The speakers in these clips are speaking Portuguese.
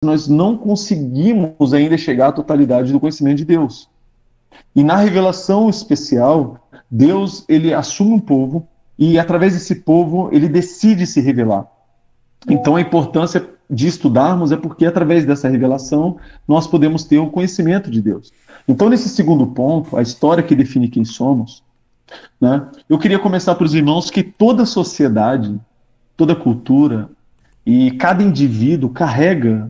nós não conseguimos ainda chegar à totalidade do conhecimento de Deus. E na revelação especial, Deus ele assume um povo e através desse povo ele decide se revelar. Então a importância de estudarmos é porque através dessa revelação nós podemos ter o conhecimento de Deus. Então nesse segundo ponto, a história que define quem somos, né, eu queria começar para os irmãos que toda sociedade, toda cultura e cada indivíduo carrega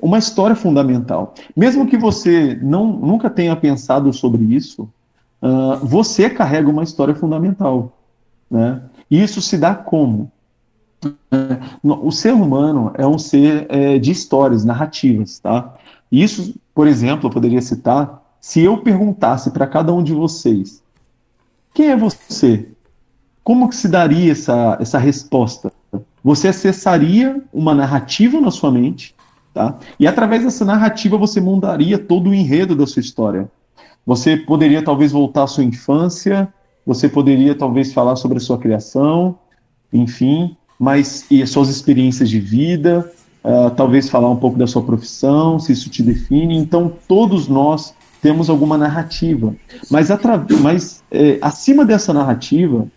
uma história fundamental. Mesmo que você nunca tenha pensado sobre isso, você carrega uma história fundamental, né? E isso se dá como? O ser humano é um ser de histórias, narrativas, tá? Isso, por exemplo, eu poderia citar, se eu perguntasse para cada um de vocês, quem é você? Como que se daria essa resposta? Você acessaria uma narrativa na sua mente, tá? E através dessa narrativa você montaria todo o enredo da sua história. Você poderia talvez voltar à sua infância, você poderia talvez falar sobre a sua criação, enfim, mas e as suas experiências de vida, talvez falar um pouco da sua profissão, se isso te define. Então, todos nós temos alguma narrativa, mas acima dessa narrativa,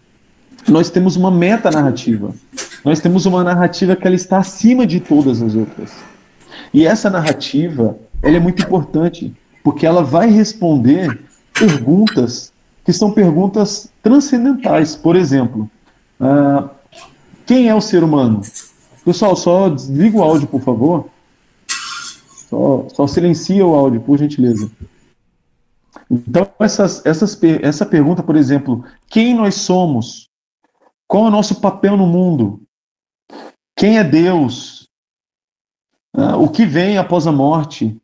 nós temos uma metanarrativa. Nós temos uma narrativa que ela está acima de todas as outras. E essa narrativa, ela é muito importante, porque ela vai responder perguntas que são perguntas transcendentais. Por exemplo, quem é o ser humano? Pessoal, só desliga o áudio, por favor. Só silencia o áudio, por gentileza. Então, essa pergunta, por exemplo, quem nós somos? Qual é o nosso papel no mundo? Quem é Deus? O que vem após a morte?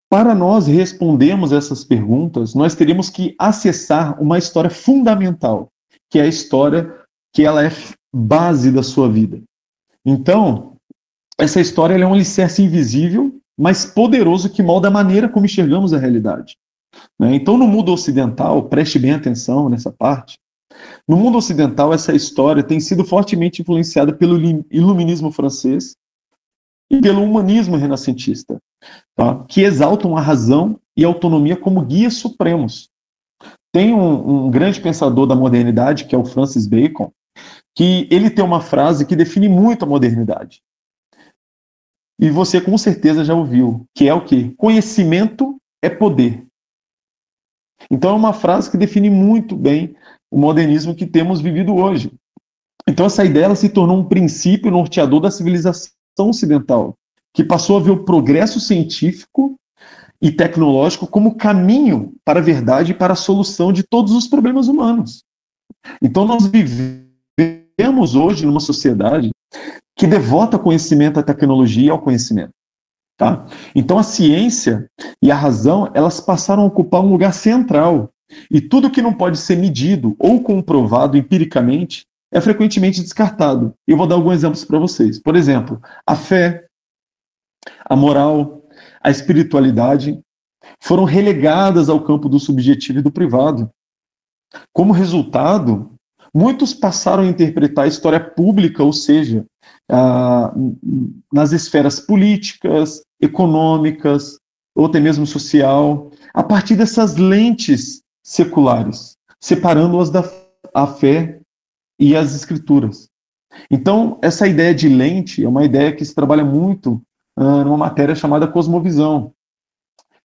Para nós respondermos essas perguntas, nós teríamos que acessar uma história fundamental, que é a história que ela é base da sua vida. Então, essa história é um alicerce invisível, mas poderoso que molda a maneira como enxergamos a realidade. Então, no mundo ocidental, preste bem atenção nessa parte, no mundo ocidental, essa história tem sido fortemente influenciada pelo iluminismo francês e pelo humanismo renascentista, tá? Que exaltam a razão e a autonomia como guias supremos. Tem um grande pensador da modernidade, que é o Francis Bacon, que ele tem uma frase que define muito a modernidade. E você com certeza já ouviu, que é o quê? Conhecimento é poder. Então é uma frase que define muito bem o modernismo que temos vivido hoje. Então essa ideia ela se tornou um princípio norteador da civilização ocidental, que passou a ver o progresso científico e tecnológico como caminho para a verdade e para a solução de todos os problemas humanos. Então nós vivemos hoje numa sociedade que devota conhecimento à tecnologia e ao conhecimento. Tá? Então a ciência e a razão elas passaram a ocupar um lugar central e tudo que não pode ser medido ou comprovado empiricamente é frequentemente descartado. Eu vou dar alguns exemplos para vocês. Por exemplo, a fé, a moral, a espiritualidade foram relegadas ao campo do subjetivo e do privado. Como resultado, muitos passaram a interpretar a história pública, ou seja, nas esferas políticas, econômicas, ou até mesmo social, a partir dessas lentes seculares, separando-as da fé e as escrituras. Então, essa ideia de lente é uma ideia que se trabalha muito numa matéria chamada cosmovisão,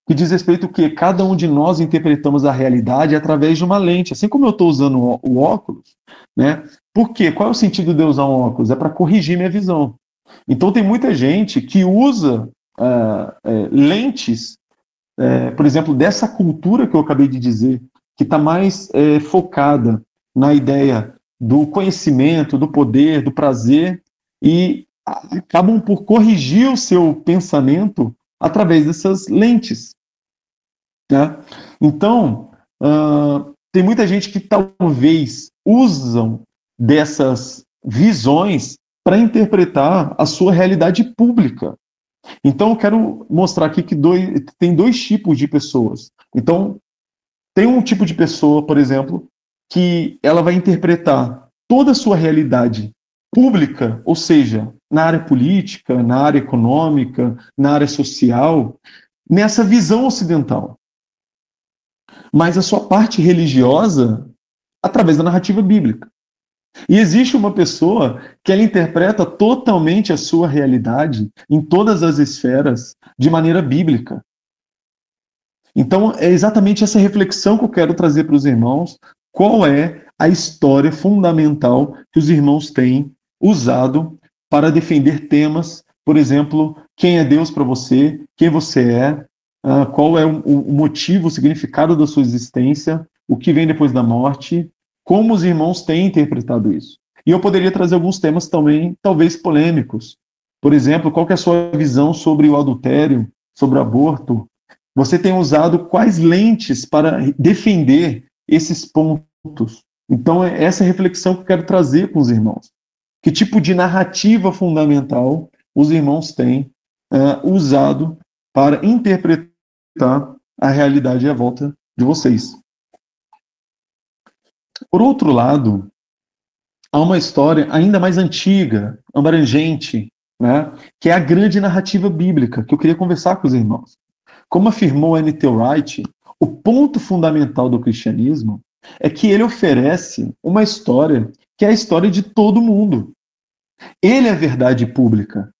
que diz respeito que cada um de nós interpretamos a realidade através de uma lente. Assim como eu estou usando o óculos, né? Por quê? Qual é o sentido de eu usar um óculos? É para corrigir minha visão. Então tem muita gente que usa lentes, por exemplo, dessa cultura que eu acabei de dizer, que está mais focada na ideia do conhecimento, do poder, do prazer, e acabam por corrigir o seu pensamento através dessas lentes. Né? Então, tem muita gente que talvez usam dessas visões para interpretar a sua realidade pública. Então, eu quero mostrar aqui que tem dois tipos de pessoas. Então, tem um tipo de pessoa, por exemplo, que ela vai interpretar toda a sua realidade pública, ou seja, na área política, na área econômica, na área social, nessa visão ocidental. Mas a sua parte religiosa através da narrativa bíblica. E existe uma pessoa que ela interpreta totalmente a sua realidade em todas as esferas de maneira bíblica. Então, é exatamente essa reflexão que eu quero trazer para os irmãos. Qual é a história fundamental que os irmãos têm usado para defender temas, por exemplo, quem é Deus para você, quem você é, qual é o motivo, o significado da sua existência, o que vem depois da morte, como os irmãos têm interpretado isso. E eu poderia trazer alguns temas também, talvez polêmicos. Por exemplo, qual que é a sua visão sobre o adultério, sobre o aborto? Você tem usado quais lentes para defender esses pontos? Então, é essa reflexão que eu quero trazer com os irmãos. Que tipo de narrativa fundamental os irmãos têm usado para interpretar a realidade à volta de vocês? Por outro lado, há uma história ainda mais antiga, abrangente, né, que é a grande narrativa bíblica, que eu queria conversar com os irmãos. Como afirmou N.T. Wright, o ponto fundamental do cristianismo é que ele oferece uma história que é a história de todo mundo. Ele é a verdade pública.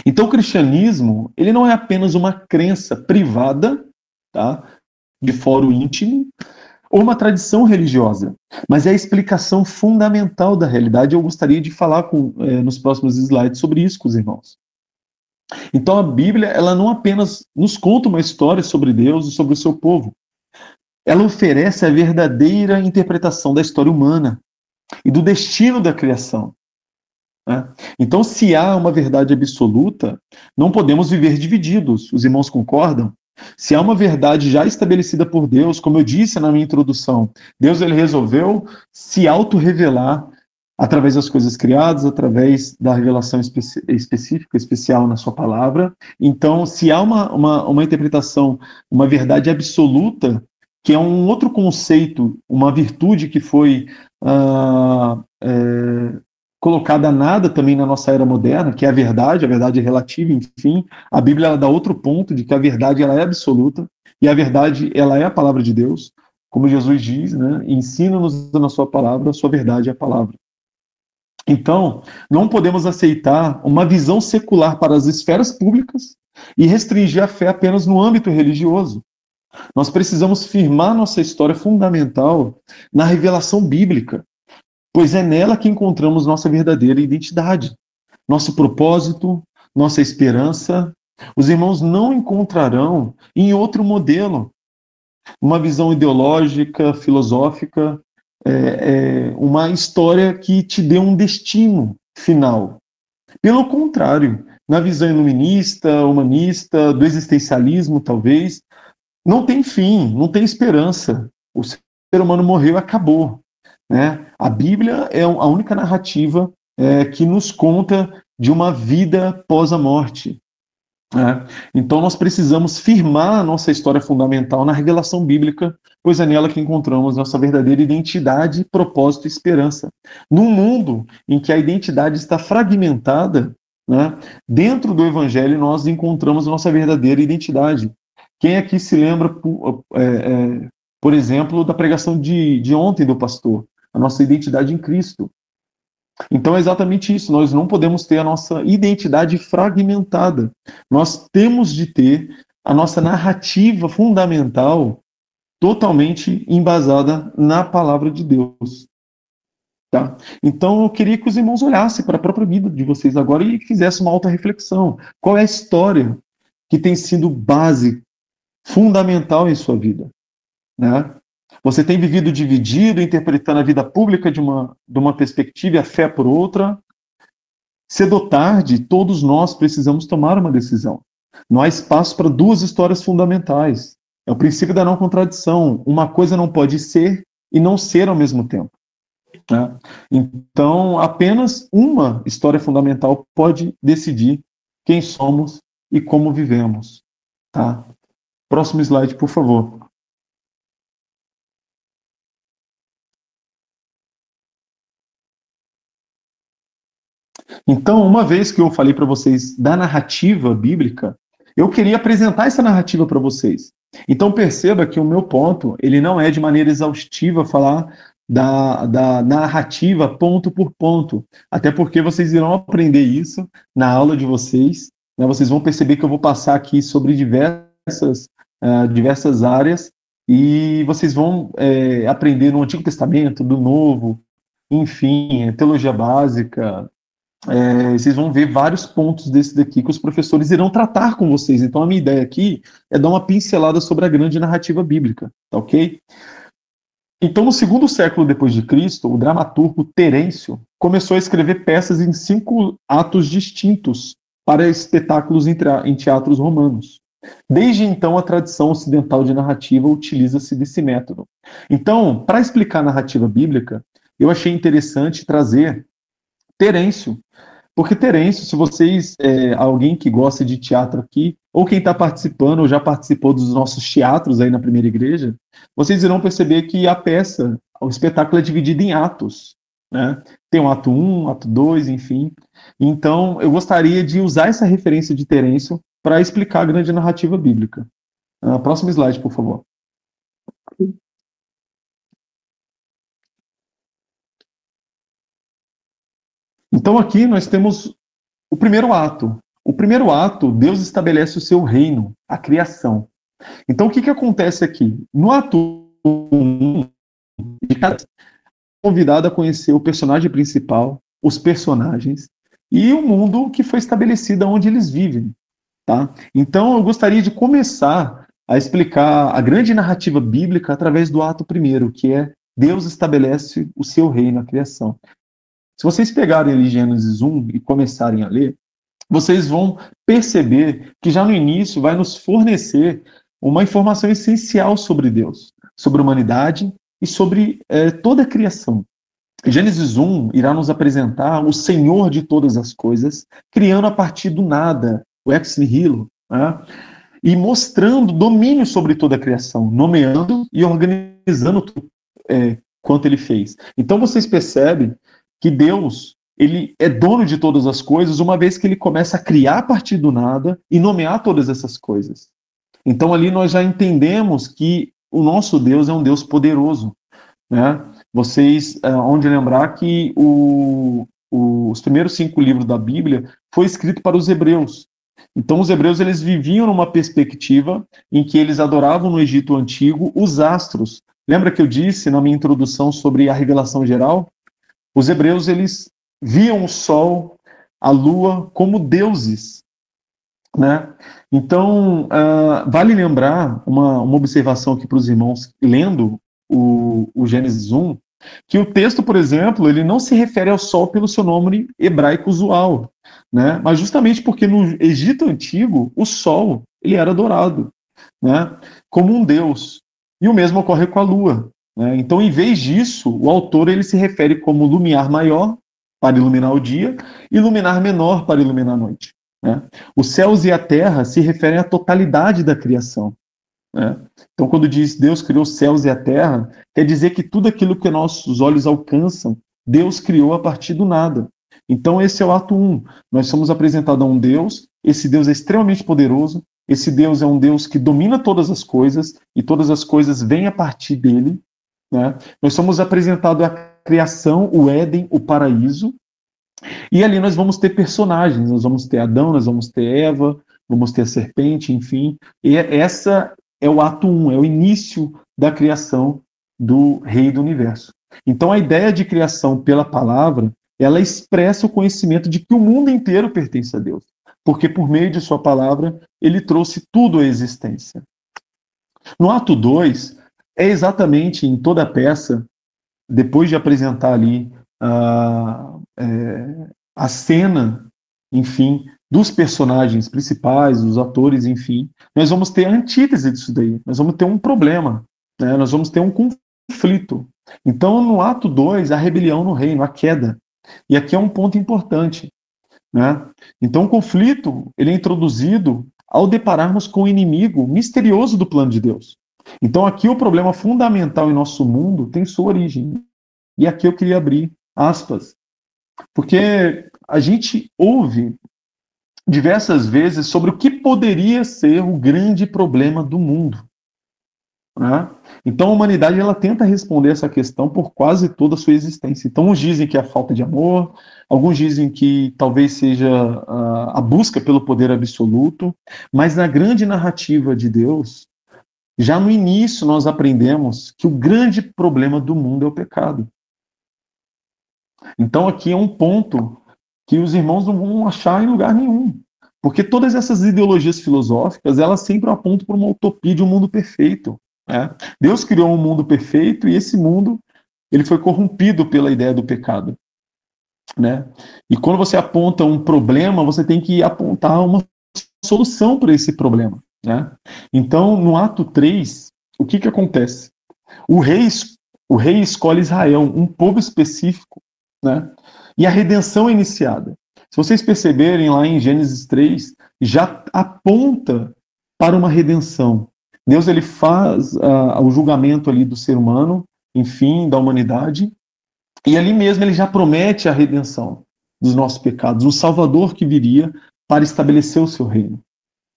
Então, o cristianismo, ele não é apenas uma crença privada, tá, de fórum íntimo, ou uma tradição religiosa, mas é a explicação fundamental da realidade. Eu gostaria de falar nos próximos slides sobre isso com os irmãos. Então a Bíblia, ela não apenas nos conta uma história sobre Deus e sobre o seu povo, ela oferece a verdadeira interpretação da história humana e do destino da criação. Né? Então, se há uma verdade absoluta, não podemos viver divididos. Os irmãos concordam? Se há uma verdade já estabelecida por Deus, como eu disse na minha introdução, Deus ele resolveu se auto-revelar através das coisas criadas, através da revelação específica, especial na sua palavra. Então, se há uma interpretação, uma verdade absoluta, que é um outro conceito, uma virtude que foi colocada a nada também na nossa era moderna, que é a verdade é relativa, enfim. A Bíblia ela dá outro ponto de que a verdade ela é absoluta, e a verdade ela é a palavra de Deus, como Jesus diz, né? Ensina-nos na sua palavra, a sua verdade é a palavra. Então, não podemos aceitar uma visão secular para as esferas públicas e restringir a fé apenas no âmbito religioso. Nós precisamos firmar nossa história fundamental na revelação bíblica, pois é nela que encontramos nossa verdadeira identidade, nosso propósito, nossa esperança. Os irmãos não encontrarão em outro modelo uma visão ideológica, filosófica, uma história que te dê um destino final. Pelo contrário, na visão iluminista, humanista, do existencialismo, talvez, não tem fim, não tem esperança. O ser humano morreu, acabou. Né? A Bíblia é a única narrativa que nos conta de uma vida pós a morte. Né? Então nós precisamos firmar a nossa história fundamental na revelação bíblica, pois é nela que encontramos nossa verdadeira identidade, propósito e esperança. Num mundo em que a identidade está fragmentada, né, dentro do Evangelho nós encontramos nossa verdadeira identidade. Quem aqui se lembra, por exemplo, da pregação de ontem do pastor? A nossa identidade em Cristo. Então é exatamente isso, nós não podemos ter a nossa identidade fragmentada. Nós temos de ter a nossa narrativa fundamental totalmente embasada na palavra de Deus. Tá? Então eu queria que os irmãos olhassem para a própria vida de vocês agora e fizessem uma auto-reflexão. Qual é a história que tem sido base, fundamental em sua vida? Né? Você tem vivido dividido, interpretando a vida pública de uma perspectiva e a fé por outra? Cedo ou tarde, todos nós precisamos tomar uma decisão. Não há espaço para duas histórias fundamentais. É o princípio da não contradição. Uma coisa não pode ser e não ser ao mesmo tempo. Né? Então, apenas uma história fundamental pode decidir quem somos e como vivemos. Tá? Próximo slide, por favor. Então, uma vez que eu falei para vocês da narrativa bíblica, eu queria apresentar essa narrativa para vocês. Então, perceba que o meu ponto, ele não é de maneira exaustiva falar da narrativa ponto por ponto, até porque vocês irão aprender isso na aula de vocês, né? Vocês vão perceber que eu vou passar aqui sobre diversas áreas, e vocês vão aprender no Antigo Testamento, do Novo, enfim, teologia básica. Vocês vão ver vários pontos desse daqui que os professores irão tratar com vocês. Então, a minha ideia aqui é dar uma pincelada sobre a grande narrativa bíblica, tá ok? Então, no segundo século depois de Cristo, o dramaturgo Terêncio começou a escrever peças em 5 atos distintos para espetáculos em teatros romanos. Desde então, a tradição ocidental de narrativa utiliza-se desse método. Então, para explicar a narrativa bíblica, eu achei interessante trazer Terêncio, porque Terêncio, se vocês, alguém que gosta de teatro aqui, ou quem está participando, ou já participou dos nossos teatros aí na primeira igreja, vocês irão perceber que a peça, o espetáculo é dividido em atos, né? Tem o ato 1, ato 2, enfim. Então, eu gostaria de usar essa referência de Terêncio para explicar a grande narrativa bíblica. Próximo slide, por favor. Então, aqui nós temos o primeiro ato. O primeiro ato, Deus estabelece o seu reino, a criação. Então, o que acontece aqui? No ato 1, convidado a conhecer o personagem principal, os personagens e o mundo que foi estabelecido onde eles vivem. Tá? Então, eu gostaria de começar a explicar a grande narrativa bíblica através do ato primeiro, que é Deus estabelece o seu reino, a criação. Se vocês pegarem ali Gênesis 1 e começarem a ler, vocês vão perceber que já no início vai nos fornecer uma informação essencial sobre Deus, sobre a humanidade e sobre toda a criação. Gênesis 1 irá nos apresentar o Senhor de todas as coisas, criando a partir do nada, o ex nihilo, né? E mostrando domínio sobre toda a criação, nomeando e organizando tudo quanto ele fez. Então vocês percebem que Deus, ele é dono de todas as coisas, uma vez que ele começa a criar a partir do nada e nomear todas essas coisas. Então ali nós já entendemos que o nosso Deus é um Deus poderoso, né? Vocês hão de lembrar que os primeiros 5 livros da Bíblia foi escrito para os hebreus. Então os hebreus eles viviam numa perspectiva em que eles adoravam no Egito Antigo os astros. Lembra que eu disse na minha introdução sobre a revelação geral? Os hebreus, eles viam o sol, a lua, como deuses, né? Então, vale lembrar uma observação aqui para os irmãos, lendo o Gênesis 1, que o texto, por exemplo, ele não se refere ao sol pelo seu nome hebraico usual, né? Mas justamente porque no Egito Antigo, o sol, ele era adorado, né? Como um deus. E o mesmo ocorre com a lua. Então, em vez disso, o autor ele se refere como lumiar maior para iluminar o dia e luminar menor para iluminar a noite. Né? Os céus e a terra se referem à totalidade da criação. Né? Então, quando diz Deus criou os céus e a terra, quer dizer que tudo aquilo que nossos olhos alcançam, Deus criou a partir do nada. Então, esse é o ato 1. Nós somos apresentados a um Deus, esse Deus é extremamente poderoso, esse Deus é um Deus que domina todas as coisas, e todas as coisas vêm a partir dele. Né? Nós somos apresentados à criação, o Éden, o paraíso, e ali nós vamos ter personagens, nós vamos ter Adão, nós vamos ter Eva, vamos ter a serpente, enfim, e essa é o ato 1, é o início da criação do Rei do Universo. Então a ideia de criação pela palavra, ela expressa o conhecimento de que o mundo inteiro pertence a Deus, porque por meio de sua palavra, ele trouxe tudo à existência. No ato 2, é exatamente em toda a peça, depois de apresentar ali a cena, enfim, dos personagens principais, dos atores, enfim, nós vamos ter a antítese disso daí, nós vamos ter um problema, né? Nós vamos ter um conflito. Então, no ato 2, a rebelião no reino, a queda. E aqui é um ponto importante, né? Então, o conflito ele é introduzido ao depararmos com o inimigo misterioso do plano de Deus. Então, aqui o problema fundamental em nosso mundo tem sua origem. E aqui eu queria abrir aspas. Porque a gente ouve diversas vezes sobre o que poderia ser o grande problema do mundo, né? Então a humanidade ela tenta responder essa questão por quase toda a sua existência. Então uns dizem que é a falta de amor, alguns dizem que talvez seja a busca pelo poder absoluto, mas na grande narrativa de Deus, já no início nós aprendemos que o grande problema do mundo é o pecado. Então aqui é um ponto que os irmãos não vão achar em lugar nenhum. Porque todas essas ideologias filosóficas, elas sempre apontam para uma utopia de um mundo perfeito, né? Deus criou um mundo perfeito e esse mundo ele foi corrompido pela ideia do pecado, né? E quando você aponta um problema, você tem que apontar uma solução para esse problema, né? Então, no ato 3, o que acontece? O rei, o rei escolhe Israel, um povo específico, né? E a redenção é iniciada. Se vocês perceberem lá em Gênesis 3, já aponta para uma redenção. Deus ele faz o julgamento ali do ser humano, enfim, da humanidade, e ali mesmo ele já promete a redenção dos nossos pecados, um Salvador que viria para estabelecer o seu reino,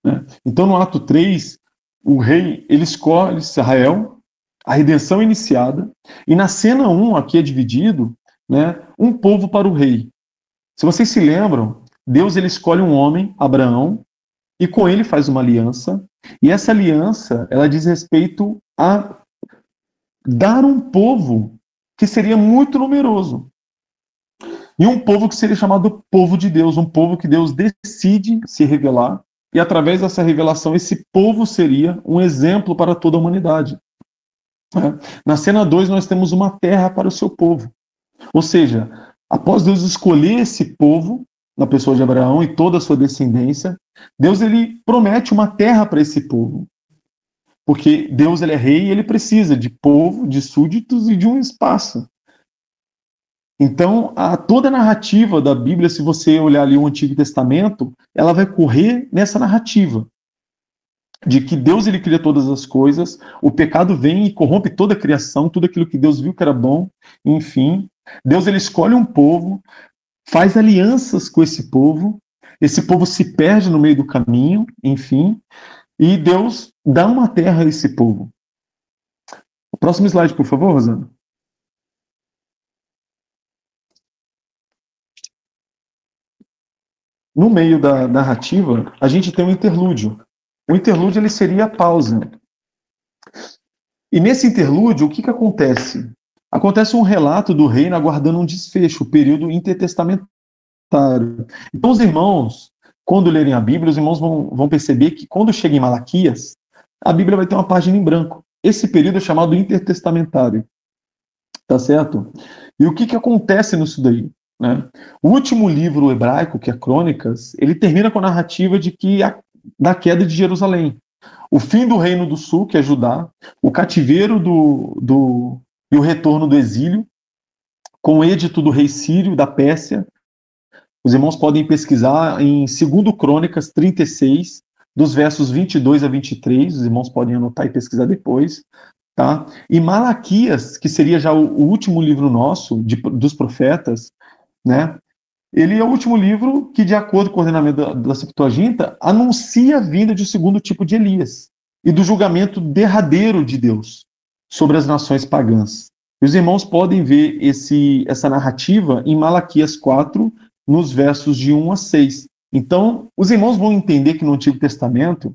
né? Então, no ato 3, o rei ele escolhe Israel, a redenção é iniciada, e na cena 1, aqui é dividido, né, um povo para o rei. Se vocês se lembram, Deus ele escolhe um homem, Abraão, e com ele faz uma aliança, e essa aliança ela diz respeito a dar um povo que seria muito numeroso, e um povo que seria chamado povo de Deus, um povo que Deus decide se revelar, e através dessa revelação esse povo seria um exemplo para toda a humanidade. Na cena 2 nós temos uma terra para o seu povo, ou seja, após Deus escolher esse povo, na pessoa de Abraão e toda a sua descendência, Deus ele promete uma terra para esse povo. Porque Deus ele é rei e ele precisa de povo, de súditos e de um espaço. Então, toda a narrativa da Bíblia, se você olhar ali o Antigo Testamento, ela vai correr nessa narrativa de que Deus ele cria todas as coisas, o pecado vem e corrompe toda a criação, tudo aquilo que Deus viu que era bom, enfim. Deus ele escolhe um povo, faz alianças com esse povo se perde no meio do caminho, enfim, e Deus dá uma terra a esse povo. O próximo slide, por favor, Rosana. No meio da narrativa, a gente tem um interlúdio. O interlúdio ele seria a pausa. E nesse interlúdio, o que acontece? Acontece um relato do reino aguardando um desfecho, o período intertestamentário. Então, os irmãos, quando lerem a Bíblia, os irmãos vão perceber que quando chega em Malaquias, a Bíblia vai ter uma página em branco. Esse período é chamado intertestamentário. Tá certo? E o que acontece nisso daí, né? O último livro hebraico, que é Crônicas, ele termina com a narrativa da queda de Jerusalém. O fim do reino do sul, que é Judá, o cativeiro e o retorno do exílio, com o edito do rei Sírio, da Pérsia. Os irmãos podem pesquisar em 2 Crônicas 36, dos versos 22 a 23, os irmãos podem anotar e pesquisar depois. Tá? E Malaquias, que seria já o último livro nosso, dos profetas, né? Ele é o último livro que, de acordo com o ordenamento da Septuaginta, anuncia a vinda de um segundo tipo de Elias e do julgamento derradeiro de Deus sobre as nações pagãs. E os irmãos podem ver essa narrativa em Malaquias 4, nos versos de 1 a 6. Então, os irmãos vão entender que no Antigo Testamento,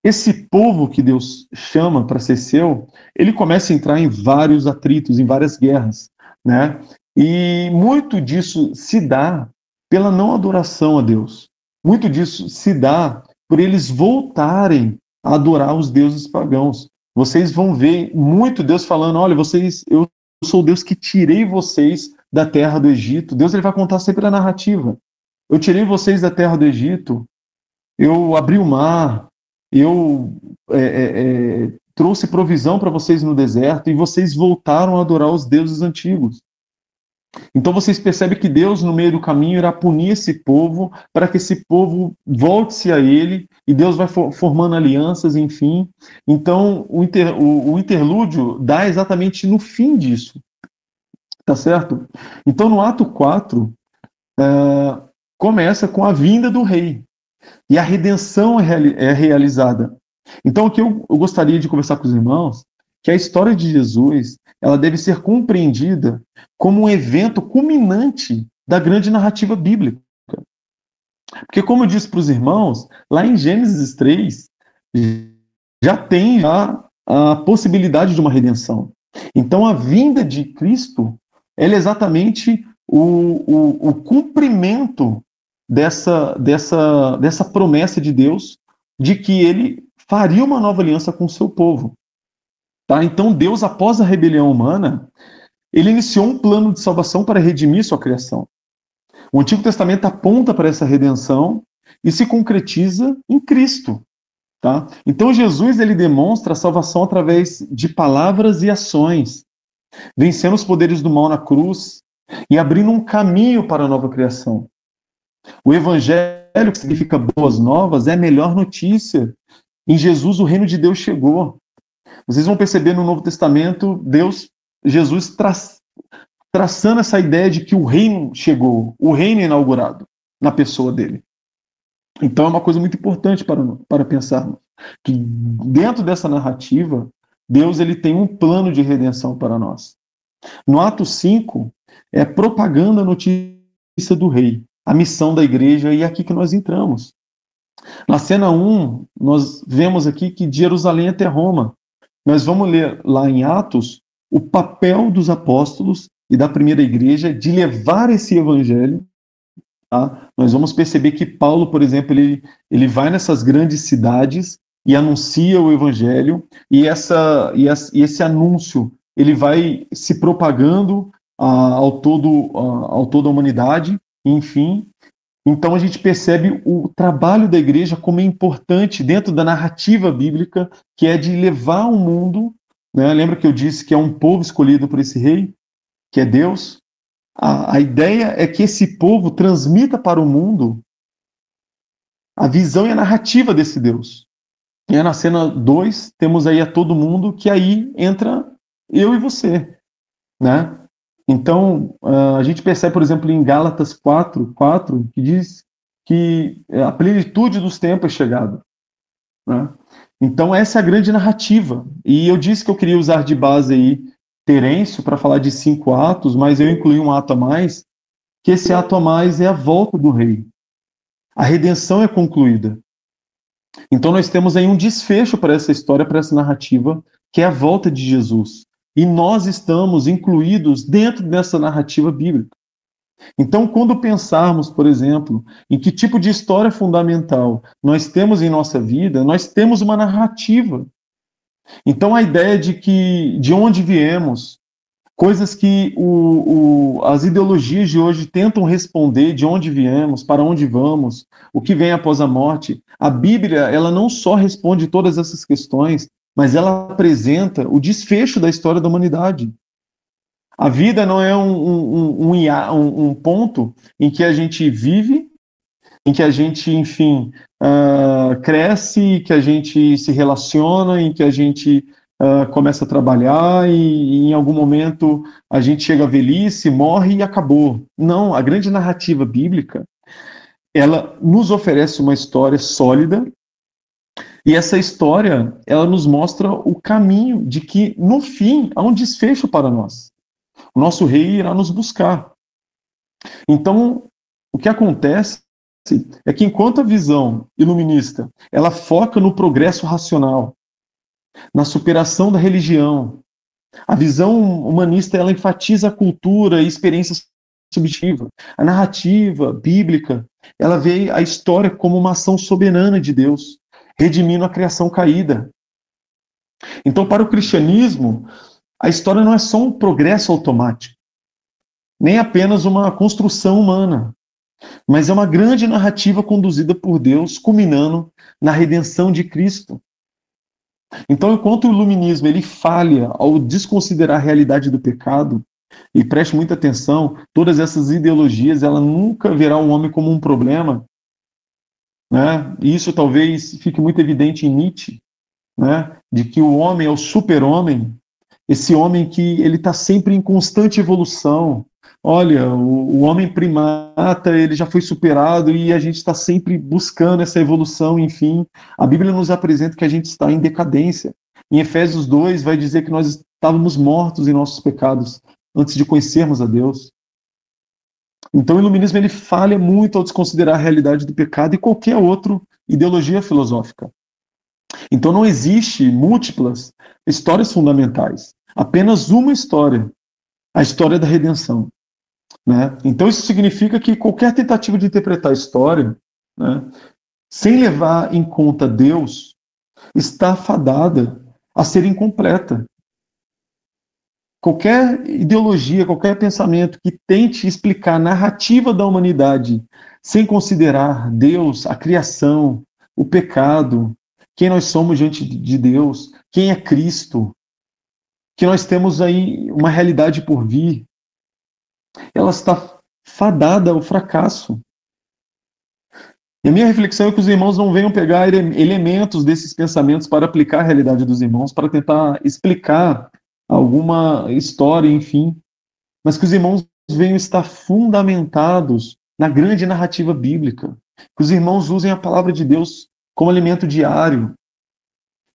esse povo que Deus chama para ser seu, ele começa a entrar em vários atritos, em várias guerras, né? E muito disso se dá pela não adoração a Deus. Muito disso se dá por eles voltarem a adorar os deuses pagãos. Vocês vão ver muito Deus falando, olha, eu sou Deus que tirei vocês da terra do Egito. Deus ele vai contar sempre a narrativa. Eu tirei vocês da terra do Egito, eu abri o mar, eu trouxe provisão para vocês no deserto e vocês voltaram a adorar os deuses antigos. Então vocês percebem que Deus, no meio do caminho, irá punir esse povo para que esse povo volte-se a ele e Deus vai formando alianças, enfim. Então o interlúdio dá exatamente no fim disso. Tá certo? Então no ato 4, começa com a vinda do rei. E a redenção é realizada. Então, o que eu gostaria de conversar com os irmãos, que a história de Jesus, ela deve ser compreendida como um evento culminante da grande narrativa bíblica. Porque, como eu disse para os irmãos, lá em Gênesis 3, já tem a possibilidade de uma redenção. Então, a vinda de Cristo, ela é exatamente o cumprimento dessa promessa de Deus de que ele faria uma nova aliança com o seu povo. Tá? Então, Deus, após a rebelião humana, ele iniciou um plano de salvação para redimir sua criação. O Antigo Testamento aponta para essa redenção e se concretiza em Cristo. Tá? Então, Jesus ele demonstra a salvação através de palavras e ações, vencendo os poderes do mal na cruz e abrindo um caminho para a nova criação. O Evangelho, que significa boas novas, é a melhor notícia. Em Jesus, o reino de Deus chegou. Vocês vão perceber no Novo Testamento, Jesus traçando essa ideia de que o reino chegou, o reino é inaugurado na pessoa dele. Então é uma coisa muito importante para pensarmos, que dentro dessa narrativa, Deus ele tem um plano de redenção para nós. No ato 5, é propaganda a notícia do rei, a missão da igreja, e é aqui que nós entramos. Na cena 1, nós vemos aqui que de Jerusalém até Roma. Nós vamos ler lá em Atos o papel dos apóstolos e da primeira igreja de levar esse evangelho. Tá? Nós vamos perceber que Paulo, por exemplo, ele vai nessas grandes cidades e anuncia o evangelho, e esse anúncio ele vai se propagando ao toda a humanidade, enfim. Então a gente percebe o trabalho da igreja como é importante dentro da narrativa bíblica, que é de levar o mundo, né? Lembra que eu disse que é um povo escolhido por esse rei, que é Deus? A ideia é que esse povo transmita para o mundo a visão e a narrativa desse Deus. E aí, na cena 2, temos aí a todo mundo, que aí entra eu e você, né? Então, a gente percebe, por exemplo, em Gálatas 4, que diz que a plenitude dos tempos é chegada, né? Então, essa é a grande narrativa. E eu disse que eu queria usar de base aí Terêncio para falar de 5 atos, mas eu incluí um ato a mais, que esse ato a mais é a volta do rei. A redenção é concluída. Então nós temos aí um desfecho para essa história, para essa narrativa, que é a volta de Jesus. E nós estamos incluídos dentro dessa narrativa bíblica. Então, quando pensarmos, por exemplo, em que tipo de história fundamental nós temos em nossa vida, nós temos uma narrativa. Então, a ideia de onde viemos, coisas que as ideologias de hoje tentam responder, de onde viemos, para onde vamos, o que vem após a morte. A Bíblia, ela não só responde todas essas questões, mas ela apresenta o desfecho da história da humanidade. A vida não é um ponto em que a gente vive, em que a gente, enfim, cresce, que a gente se relaciona, em que a gente começa a trabalhar e em algum momento a gente chega à velhice, morre e acabou. Não, a grande narrativa bíblica, ela nos oferece uma história sólida, e essa história, ela nos mostra o caminho de que, no fim, há um desfecho para nós. O nosso rei irá nos buscar. Então, o que acontece é que enquanto a visão iluminista, ela foca no progresso racional, na superação da religião, a visão humanista, ela enfatiza a cultura e a experiência subjetiva. A narrativa bíblica, ela vê a história como uma ação soberana de Deus, redimindo a criação caída. Então, para o cristianismo, a história não é só um progresso automático, nem apenas uma construção humana, mas é uma grande narrativa conduzida por Deus, culminando na redenção de Cristo. Então, enquanto o iluminismo ele falha ao desconsiderar a realidade do pecado, e preste muita atenção, todas essas ideologias, ela nunca verá o homem como um problema, né? E isso talvez fique muito evidente em Nietzsche, né? De que o homem é o super-homem, esse homem que ele está sempre em constante evolução, olha, o homem primata, ele já foi superado e a gente está sempre buscando essa evolução, enfim. A Bíblia nos apresenta que a gente está em decadência. Em Efésios 2 vai dizer que nós estávamos mortos em nossos pecados antes de conhecermos a Deus. Então o iluminismo ele falha muito ao desconsiderar a realidade do pecado e qualquer outra ideologia filosófica. Então não existe múltiplas histórias fundamentais, apenas uma história, a história da redenção. Né? Então isso significa que qualquer tentativa de interpretar a história, né, sem levar em conta Deus, está fadada a ser incompleta. Qualquer ideologia, qualquer pensamento que tente explicar a narrativa da humanidade sem considerar Deus, a criação, o pecado, quem nós somos diante de Deus, quem é Cristo, que nós temos aí uma realidade por vir, ela está fadada ao fracasso. E a minha reflexão é que os irmãos não venham pegar elementos desses pensamentos para aplicar a realidade dos irmãos, para tentar explicar alguma história, enfim, mas que os irmãos venham estar fundamentados na grande narrativa bíblica, que os irmãos usem a palavra de Deus como alimento diário,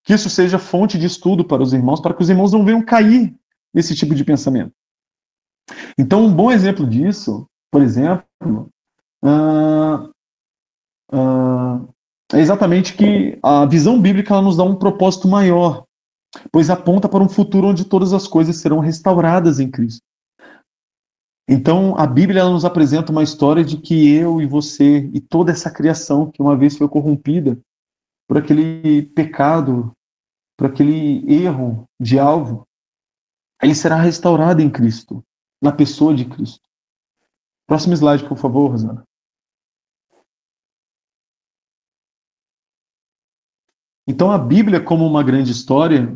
que isso seja fonte de estudo para os irmãos, para que os irmãos não venham cair nesse tipo de pensamento. Então, um bom exemplo disso, por exemplo, é exatamente que a visão bíblica ela nos dá um propósito maior, pois aponta para um futuro onde todas as coisas serão restauradas em Cristo. Então, a Bíblia ela nos apresenta uma história de que eu e você e toda essa criação que uma vez foi corrompida por aquele pecado, por aquele erro de alvo, ele será restaurado em Cristo, na pessoa de Cristo. Próximo slide, por favor, Rosana. Então, a Bíblia, como uma grande história,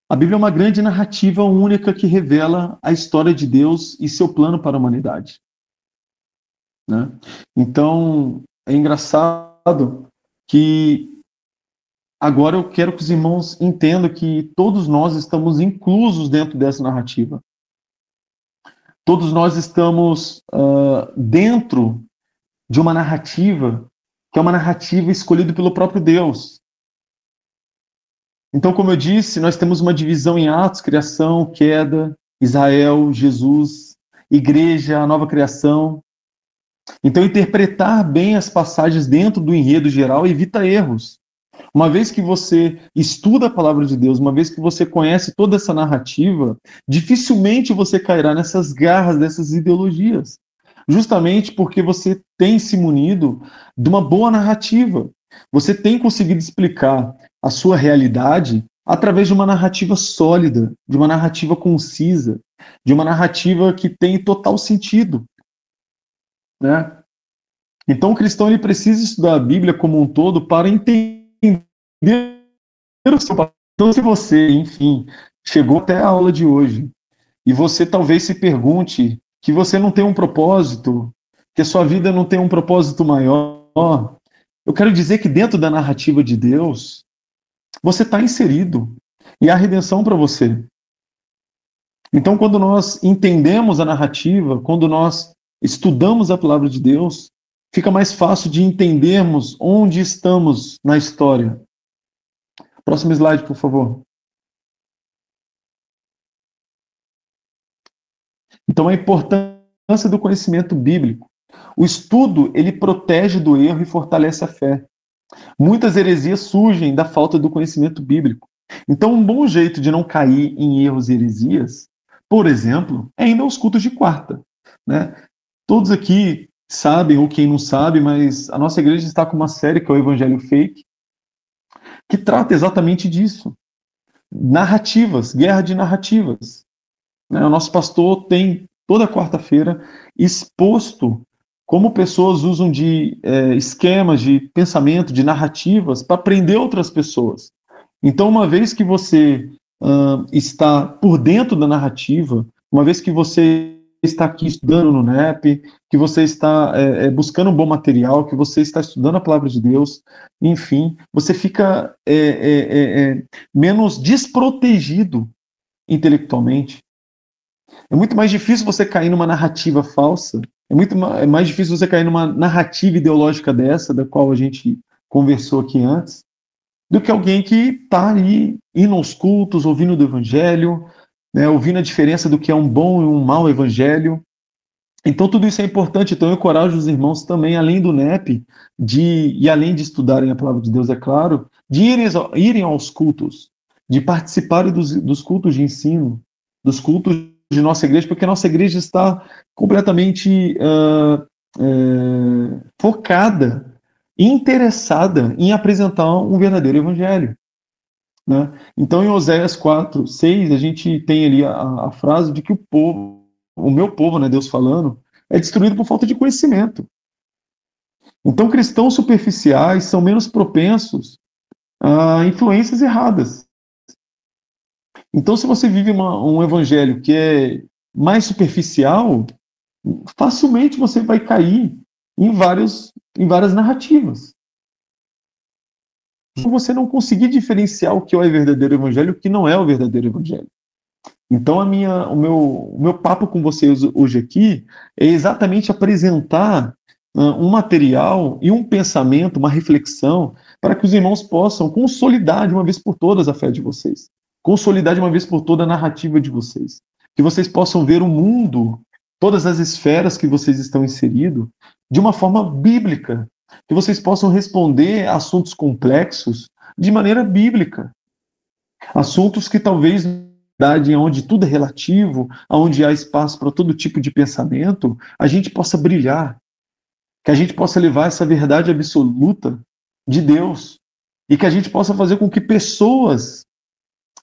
a Bíblia é uma grande narrativa única que revela a história de Deus e seu plano para a humanidade. Né? Então, é engraçado que agora eu quero que os irmãos entendam que todos nós estamos inclusos dentro dessa narrativa. Todos nós estamos dentro de uma narrativa que é uma narrativa escolhida pelo próprio Deus. Então, como eu disse, nós temos uma divisão em Atos, criação, queda, Israel, Jesus, igreja, a nova criação. Então, interpretar bem as passagens dentro do enredo geral evita erros. Uma vez que você estuda a palavra de Deus, uma vez que você conhece toda essa narrativa, dificilmente você cairá nessas garras dessas ideologias. Justamente porque você tem se munido de uma boa narrativa. Você tem conseguido explicar a sua realidade através de uma narrativa sólida, de uma narrativa concisa, de uma narrativa que tem total sentido. Né? Então, o cristão ele precisa estudar a Bíblia como um todo para entender o seu papel. Então, se você, enfim, chegou até a aula de hoje e você talvez se pergunte que você não tem um propósito, que a sua vida não tem um propósito maior, eu quero dizer que dentro da narrativa de Deus, você está inserido e há redenção para você. Então, quando nós entendemos a narrativa, quando nós estudamos a palavra de Deus, fica mais fácil de entendermos onde estamos na história. Próximo slide, por favor. Então, a importância do conhecimento bíblico. O estudo, ele protege do erro e fortalece a fé. Muitas heresias surgem da falta do conhecimento bíblico. Então, um bom jeito de não cair em erros e heresias, por exemplo, é indo aos cultos de quarta. Né? Todos aqui sabem, ou quem não sabe, mas a nossa igreja está com uma série que é o Evangelho Fake, que trata exatamente disso. Narrativas, guerra de narrativas. O nosso pastor tem toda quarta-feira exposto como pessoas usam de esquemas de pensamento, de narrativas, para prender outras pessoas. Então, uma vez que você está por dentro da narrativa, uma vez que você está aqui estudando no NEP, que você está buscando um bom material, que você está estudando a palavra de Deus, enfim, você fica menos desprotegido intelectualmente. É muito mais difícil você cair numa narrativa falsa, é mais difícil você cair numa narrativa ideológica dessa, da qual a gente conversou aqui antes, do que alguém que está ali indo aos cultos, ouvindo do evangelho, né, ouvindo a diferença do que é um bom e um mau evangelho. Então, tudo isso é importante. Então, eu encorajo os irmãos também, além do NEP, e além de estudarem a palavra de Deus, é claro, de irem aos cultos, de participarem dos cultos de ensino, dos cultos de nossa igreja, porque a nossa igreja está completamente focada, interessada em apresentar um verdadeiro evangelho. Né? Então, em Oséias 4:6, a gente tem ali a frase de que o meu povo, né, Deus falando, é destruído por falta de conhecimento. Então, cristãos superficiais são menos propensos a influências erradas. Então, se você vive um evangelho que é mais superficial, facilmente você vai cair em várias narrativas. Você não conseguir diferenciar o que é o verdadeiro evangelho e o que não é o verdadeiro evangelho. Então, o meu papo com vocês hoje aqui é exatamente apresentar um material e um pensamento, uma reflexão, para que os irmãos possam consolidar de uma vez por todas a fé de vocês, consolidar de uma vez por todas a narrativa de vocês, que vocês possam ver o mundo, todas as esferas que vocês estão inseridos, de uma forma bíblica, que vocês possam responder a assuntos complexos de maneira bíblica, assuntos que talvez onde tudo é relativo, onde há espaço para todo tipo de pensamento, a gente possa brilhar, que a gente possa levar essa verdade absoluta de Deus e que a gente possa fazer com que pessoas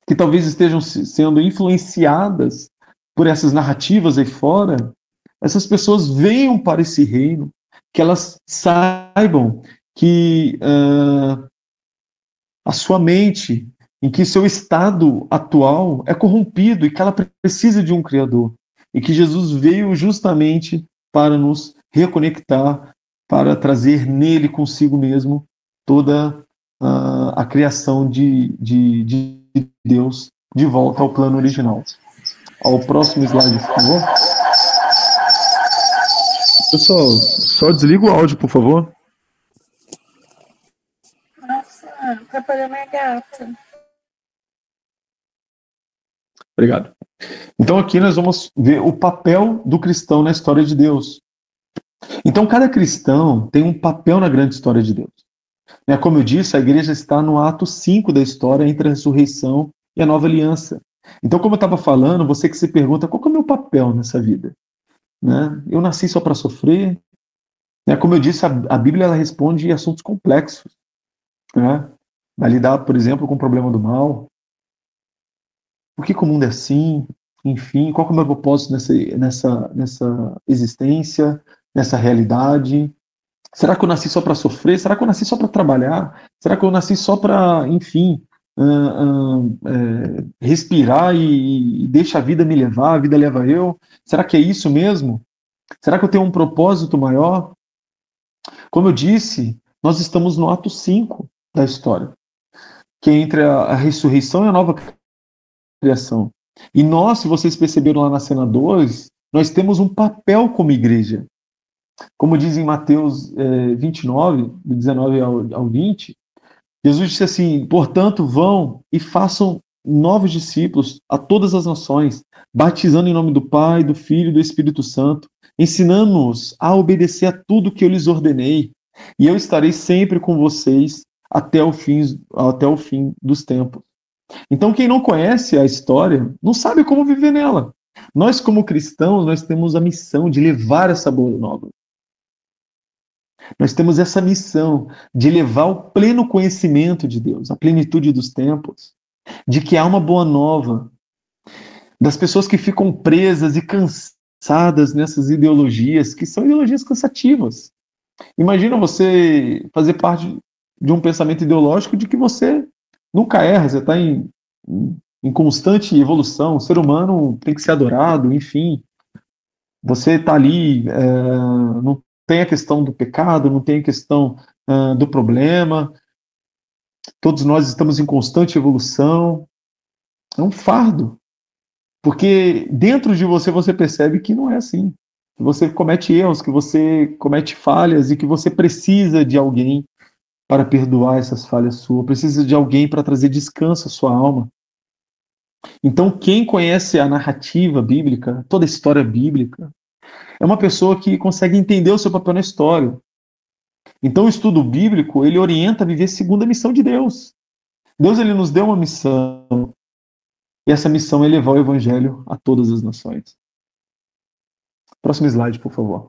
que talvez estejam sendo influenciadas por essas narrativas aí fora, essas pessoas venham para esse reino, que elas saibam que a sua mente, em que seu estado atual é corrompido e que ela precisa de um Criador. E que Jesus veio justamente para nos reconectar, para trazer nele consigo mesmo toda a criação de Deus de volta ao plano original. Ao próximo slide, por favor. Pessoal, só desliga o áudio, por favor. Nossa, atrapalhou minha gata. Obrigado. Então aqui nós vamos ver o papel do cristão na história de Deus. Então cada cristão tem um papel na grande história de Deus. Como eu disse, a igreja está no ato 5 da história entre a ressurreição e a nova aliança. Então, como eu estava falando, você que se pergunta, qual que é o meu papel nessa vida? Eu nasci só para sofrer? Como eu disse, a Bíblia ela responde assuntos complexos. Vai lidar, por exemplo, com o problema do mal. Por que o mundo é assim? Enfim, qual que é o meu propósito nessa existência, nessa realidade? Será que eu nasci só para sofrer? Será que eu nasci só para trabalhar? Será que eu nasci só para, enfim, respirar e deixa a vida me levar, a vida leva eu? Será que é isso mesmo? Será que eu tenho um propósito maior? Como eu disse, nós estamos no ato 5 da história, que é entre a ressurreição e a nova criação. E nós, se vocês perceberam lá na cena 2, nós temos um papel como igreja. Como diz em Mateus 29, do 19 ao 20, Jesus disse assim: portanto, vão e façam novos discípulos a todas as nações, batizando em nome do Pai, do Filho e do Espírito Santo, ensinando-os a obedecer a tudo que eu lhes ordenei, e eu estarei sempre com vocês até o fim dos tempos. Então, quem não conhece a história, não sabe como viver nela. Nós, como cristãos, nós temos a missão de levar essa boa nova. Nós temos essa missão de levar o pleno conhecimento de Deus, a plenitude dos tempos, de que há uma boa nova, das pessoas que ficam presas e cansadas nessas ideologias, que são ideologias cansativas. Imagina você fazer parte de um pensamento ideológico de que você nunca erra, você está em constante evolução, o ser humano tem que ser adorado, enfim. Você está ali, não tem a questão do pecado, não tem a questão do problema. Todos nós estamos em constante evolução. É um fardo. Porque dentro de você, você percebe que não é assim. Que você comete erros, que você comete falhas e que você precisa de alguém para perdoar essas falhas suas, precisa de alguém para trazer descanso à sua alma. Então, quem conhece a narrativa bíblica, toda a história bíblica, é uma pessoa que consegue entender o seu papel na história. Então, o estudo bíblico, ele orienta a viver segundo a missão de Deus. Deus, ele nos deu uma missão, e essa missão é levar o evangelho a todas as nações. Próximo slide, por favor.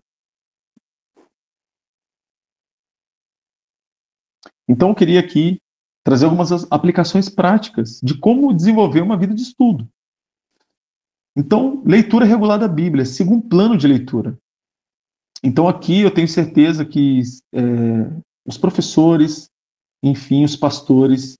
Então, eu queria aqui trazer algumas aplicações práticas de como desenvolver uma vida de estudo. Então, leitura regular da Bíblia, siga um plano de leitura. Então, aqui eu tenho certeza que os professores, enfim, os pastores,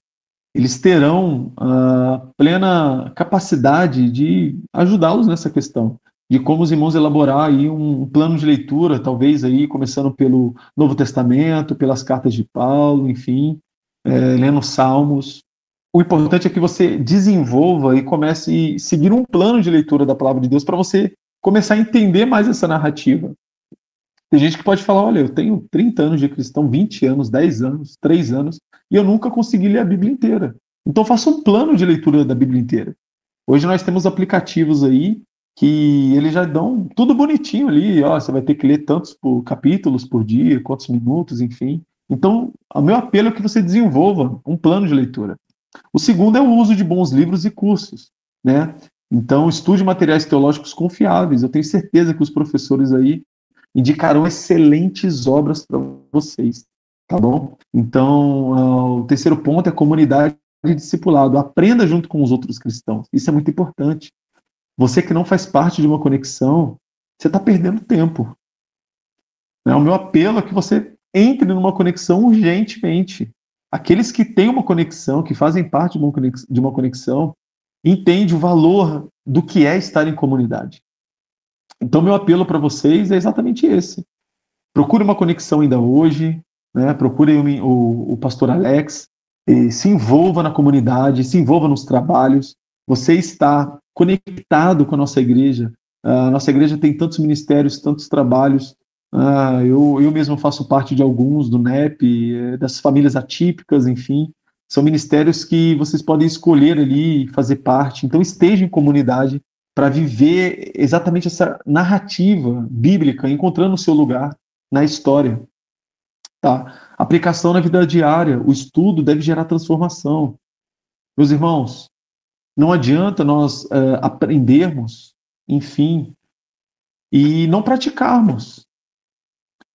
eles terão a plena capacidade de ajudá-los nessa questão, de como os irmãos elaborar aí um plano de leitura, talvez aí começando pelo Novo Testamento, pelas cartas de Paulo, enfim, lendo Salmos. O importante é que você desenvolva e comece a seguir um plano de leitura da palavra de Deus para você começar a entender mais essa narrativa. Tem gente que pode falar, olha, eu tenho 30 anos de cristão, 20 anos, 10 anos, 3 anos, e eu nunca consegui ler a Bíblia inteira. Então faça um plano de leitura da Bíblia inteira. Hoje nós temos aplicativos aí que eles já dão tudo bonitinho ali, ó, você vai ter que ler tantos capítulos por dia, quantos minutos, enfim. Então, o meu apelo é que você desenvolva um plano de leitura. O segundo é o uso de bons livros e cursos, né? Então, estude materiais teológicos confiáveis. Eu tenho certeza que os professores aí indicarão excelentes obras para vocês, tá bom? Então, o terceiro ponto é comunidade de discipulado. Aprenda junto com os outros cristãos. Isso é muito importante. Você que não faz parte de uma conexão, você está perdendo tempo. O meu apelo é que você entre numa conexão urgentemente. Aqueles que têm uma conexão, que fazem parte de uma conexão, entendem o valor do que é estar em comunidade. Então, meu apelo para vocês é exatamente esse. Procure uma conexão ainda hoje, né? Procure o pastor Alex, se envolva na comunidade, se envolva nos trabalhos. Você está conectado com a nossa igreja. A nossa igreja tem tantos ministérios, tantos trabalhos. Eu mesmo faço parte de alguns, do NEP, das famílias atípicas, enfim. São ministérios que vocês podem escolher ali e fazer parte. Então, esteja em comunidade para viver exatamente essa narrativa bíblica, encontrando o seu lugar na história. Tá? Aplicação na vida diária. O estudo deve gerar transformação. Meus irmãos, não adianta nós aprendermos, enfim, e não praticarmos.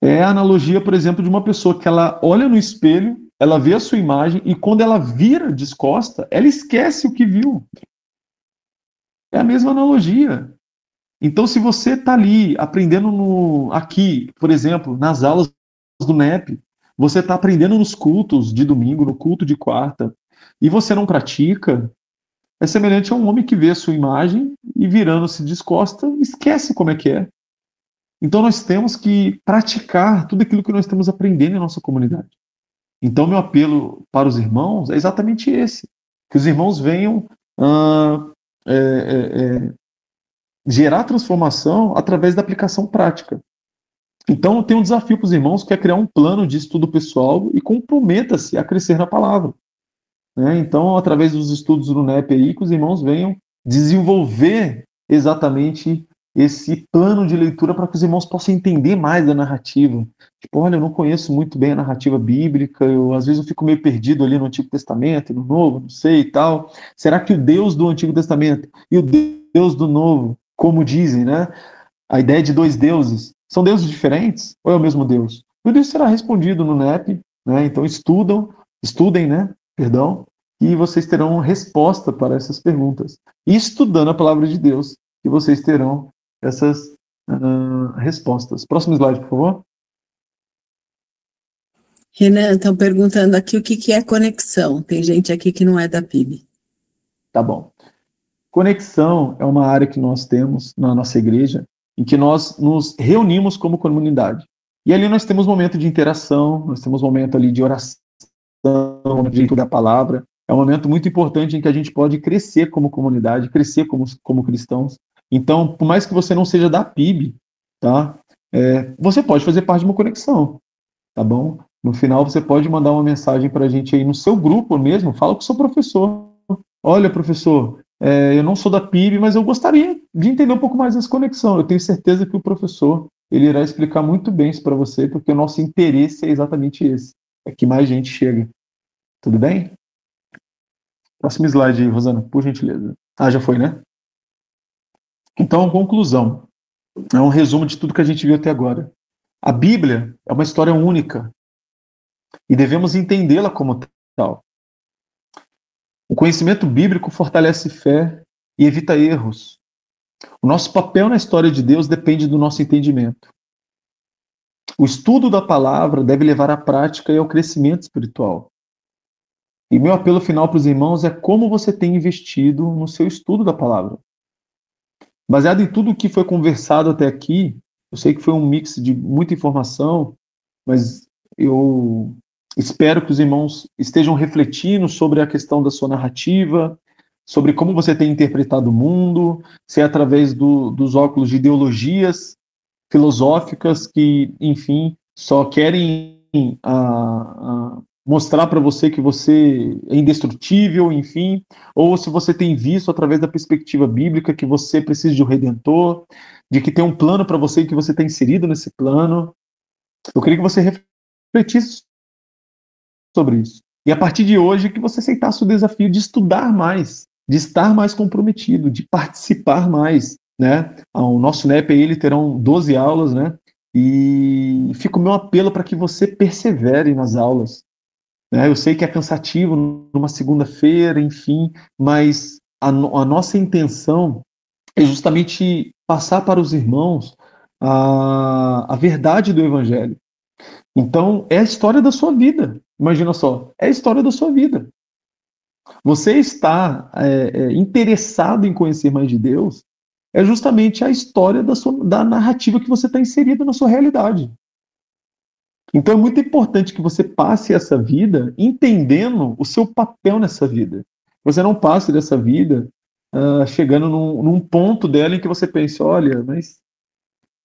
É a analogia, por exemplo, de uma pessoa que ela olha no espelho, ela vê a sua imagem e quando ela vira descosta, ela esquece o que viu. É a mesma analogia. Então, se você está ali aprendendo aqui, por exemplo, nas aulas do NEP, você está aprendendo nos cultos de domingo, no culto de quarta, e você não pratica, é semelhante a um homem que vê a sua imagem e virando-se descosta, esquece como é que é. Então, nós temos que praticar tudo aquilo que nós estamos aprendendo em nossa comunidade. Então, meu apelo para os irmãos é exatamente esse, que os irmãos venham gerar transformação através da aplicação prática. Então, eu tenho um desafio para os irmãos, que é criar um plano de estudo pessoal e comprometa-se a crescer na palavra. Né? Então, através dos estudos do NEP aí, que os irmãos venham desenvolver exatamente esse plano de leitura para que os irmãos possam entender mais da narrativa. Tipo, olha, eu não conheço muito bem a narrativa bíblica, às vezes eu fico meio perdido ali no Antigo Testamento e no Novo, não sei e tal. Será que o Deus do Antigo Testamento e o Deus do Novo, como dizem, né? A ideia de dois deuses, são deuses diferentes ou é o mesmo Deus? Tudo isso será respondido no NEP, né? Então estudem, né? Perdão, e vocês terão resposta para essas perguntas. E estudando a palavra de Deus, que vocês terão essas respostas. Próximo slide, por favor. Renan, estão perguntando aqui o que é conexão. Tem gente aqui que não é da PIB. Tá bom. Conexão é uma área que nós temos na nossa igreja, em que nós nos reunimos como comunidade. E ali nós temos momento de interação, nós temos momento ali de oração, de leitura da palavra. é um momento muito importante em que a gente pode crescer como comunidade, crescer como cristãos. Então, por mais que você não seja da PIB, tá? Você pode fazer parte de uma conexão, tá bom? No final, você pode mandar uma mensagem para a gente aí no seu grupo mesmo, fala com o seu professor. Olha, professor, eu não sou da PIB, mas eu gostaria de entender um pouco mais dessa conexão. Eu tenho certeza que o professor ele irá explicar muito bem isso para você, porque o nosso interesse é exatamente esse, é que mais gente chega. Tudo bem? Próximo slide aí, Rosana, por gentileza. Ah, já foi, né? Então, conclusão. É um resumo de tudo que a gente viu até agora. A Bíblia é uma história única e devemos entendê-la como tal. O conhecimento bíblico fortalece fé e evita erros. O nosso papel na história de Deus depende do nosso entendimento. O estudo da palavra deve levar à prática e ao crescimento espiritual. E meu apelo final para os irmãos é como você tem investido no seu estudo da palavra. Baseado em tudo o que foi conversado até aqui, eu sei que foi um mix de muita informação, mas eu espero que os irmãos estejam refletindo sobre a questão da sua narrativa, sobre como você tem interpretado o mundo, se é através dos óculos de ideologias filosóficas que, enfim, só querem mostrar para você que você é indestrutível, enfim, ou se você tem visto através da perspectiva bíblica que você precisa de um redentor, de que tem um plano para você e que você está inserido nesse plano. Eu queria que você refletisse sobre isso. E a partir de hoje, que você aceitasse o desafio de estudar mais, de estar mais comprometido, de participar mais, né? O nosso NEP aí, ele terão 12 aulas, né? E fica o meu apelo para que você persevere nas aulas. Eu sei que é cansativo numa segunda-feira, enfim, mas a nossa intenção é justamente passar para os irmãos a verdade do Evangelho. Então, é a história da sua vida. Imagina só, é a história da sua vida. Você está interessado em conhecer mais de Deus, é justamente a história da narrativa que você está inserido na sua realidade. Então é muito importante que você passe essa vida entendendo o seu papel nessa vida. Você não passe dessa vida chegando num ponto dela em que você pense, olha, mas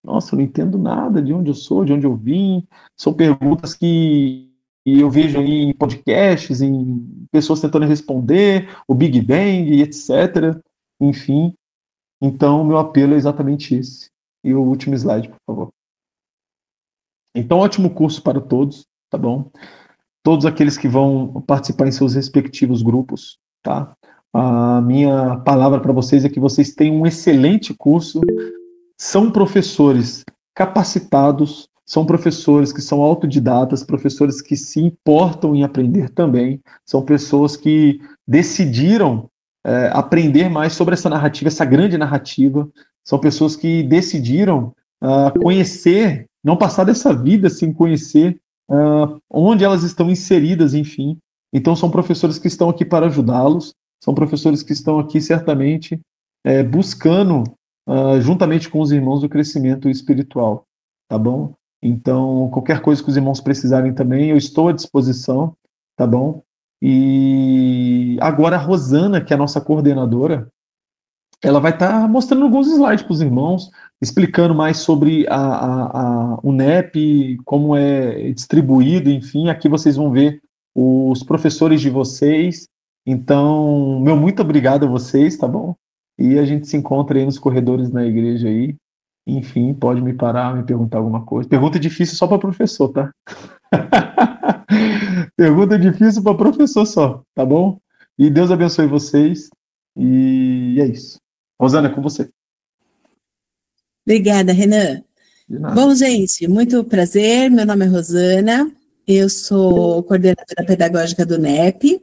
nossa, eu não entendo nada de onde eu sou, de onde eu vim. São perguntas que eu vejo em podcasts, em pessoas tentando responder, o Big Bang, etc. Enfim, então meu apelo é exatamente esse. E o último slide, por favor. Então, ótimo curso para todos, tá bom? Todos aqueles que vão participar em seus respectivos grupos, tá? A minha palavra para vocês é que vocês têm um excelente curso, são professores capacitados, são professores que são autodidatas, professores que se importam em aprender também, são pessoas que decidiram aprender mais sobre essa narrativa, essa grande narrativa, são pessoas que decidiram conhecer, não passar dessa vida sem conhecer onde elas estão inseridas, enfim. Então, são professores que estão aqui para ajudá-los, são professores que estão aqui, certamente, buscando, juntamente com os irmãos, o crescimento espiritual, tá bom? Então, qualquer coisa que os irmãos precisarem também, eu estou à disposição, tá bom? E agora a Rosana, que é a nossa coordenadora, ela vai estar mostrando alguns slides para os irmãos, explicando mais sobre o NEP, como é distribuído, enfim. Aqui vocês vão ver os professores de vocês. Então, meu muito obrigado a vocês, tá bom? E a gente se encontra aí nos corredores na igreja aí. Enfim, pode me parar, me perguntar alguma coisa. Pergunta difícil só para professor, tá? Pergunta difícil para professor só, tá bom? E Deus abençoe vocês. E é isso. Rosana, é com você. Obrigada, Renan. Bom, gente, muito prazer. Meu nome é Rosana, eu sou coordenadora pedagógica do NEP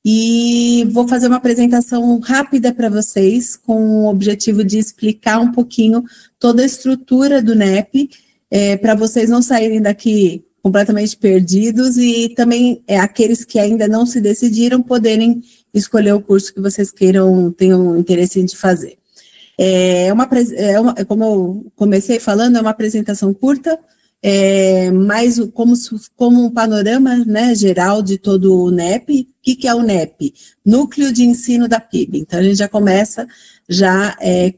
e vou fazer uma apresentação rápida para vocês com o objetivo de explicar um pouquinho toda a estrutura do NEP, para vocês não saírem daqui completamente perdidos e também aqueles que ainda não se decidiram poderem escolher o curso que vocês tenham interesse de fazer. Como eu comecei falando, é uma apresentação curta, mais como um panorama, né, geral de todo o NEP. O que é o NEP? Núcleo de Ensino da PIB. Então, a gente já começa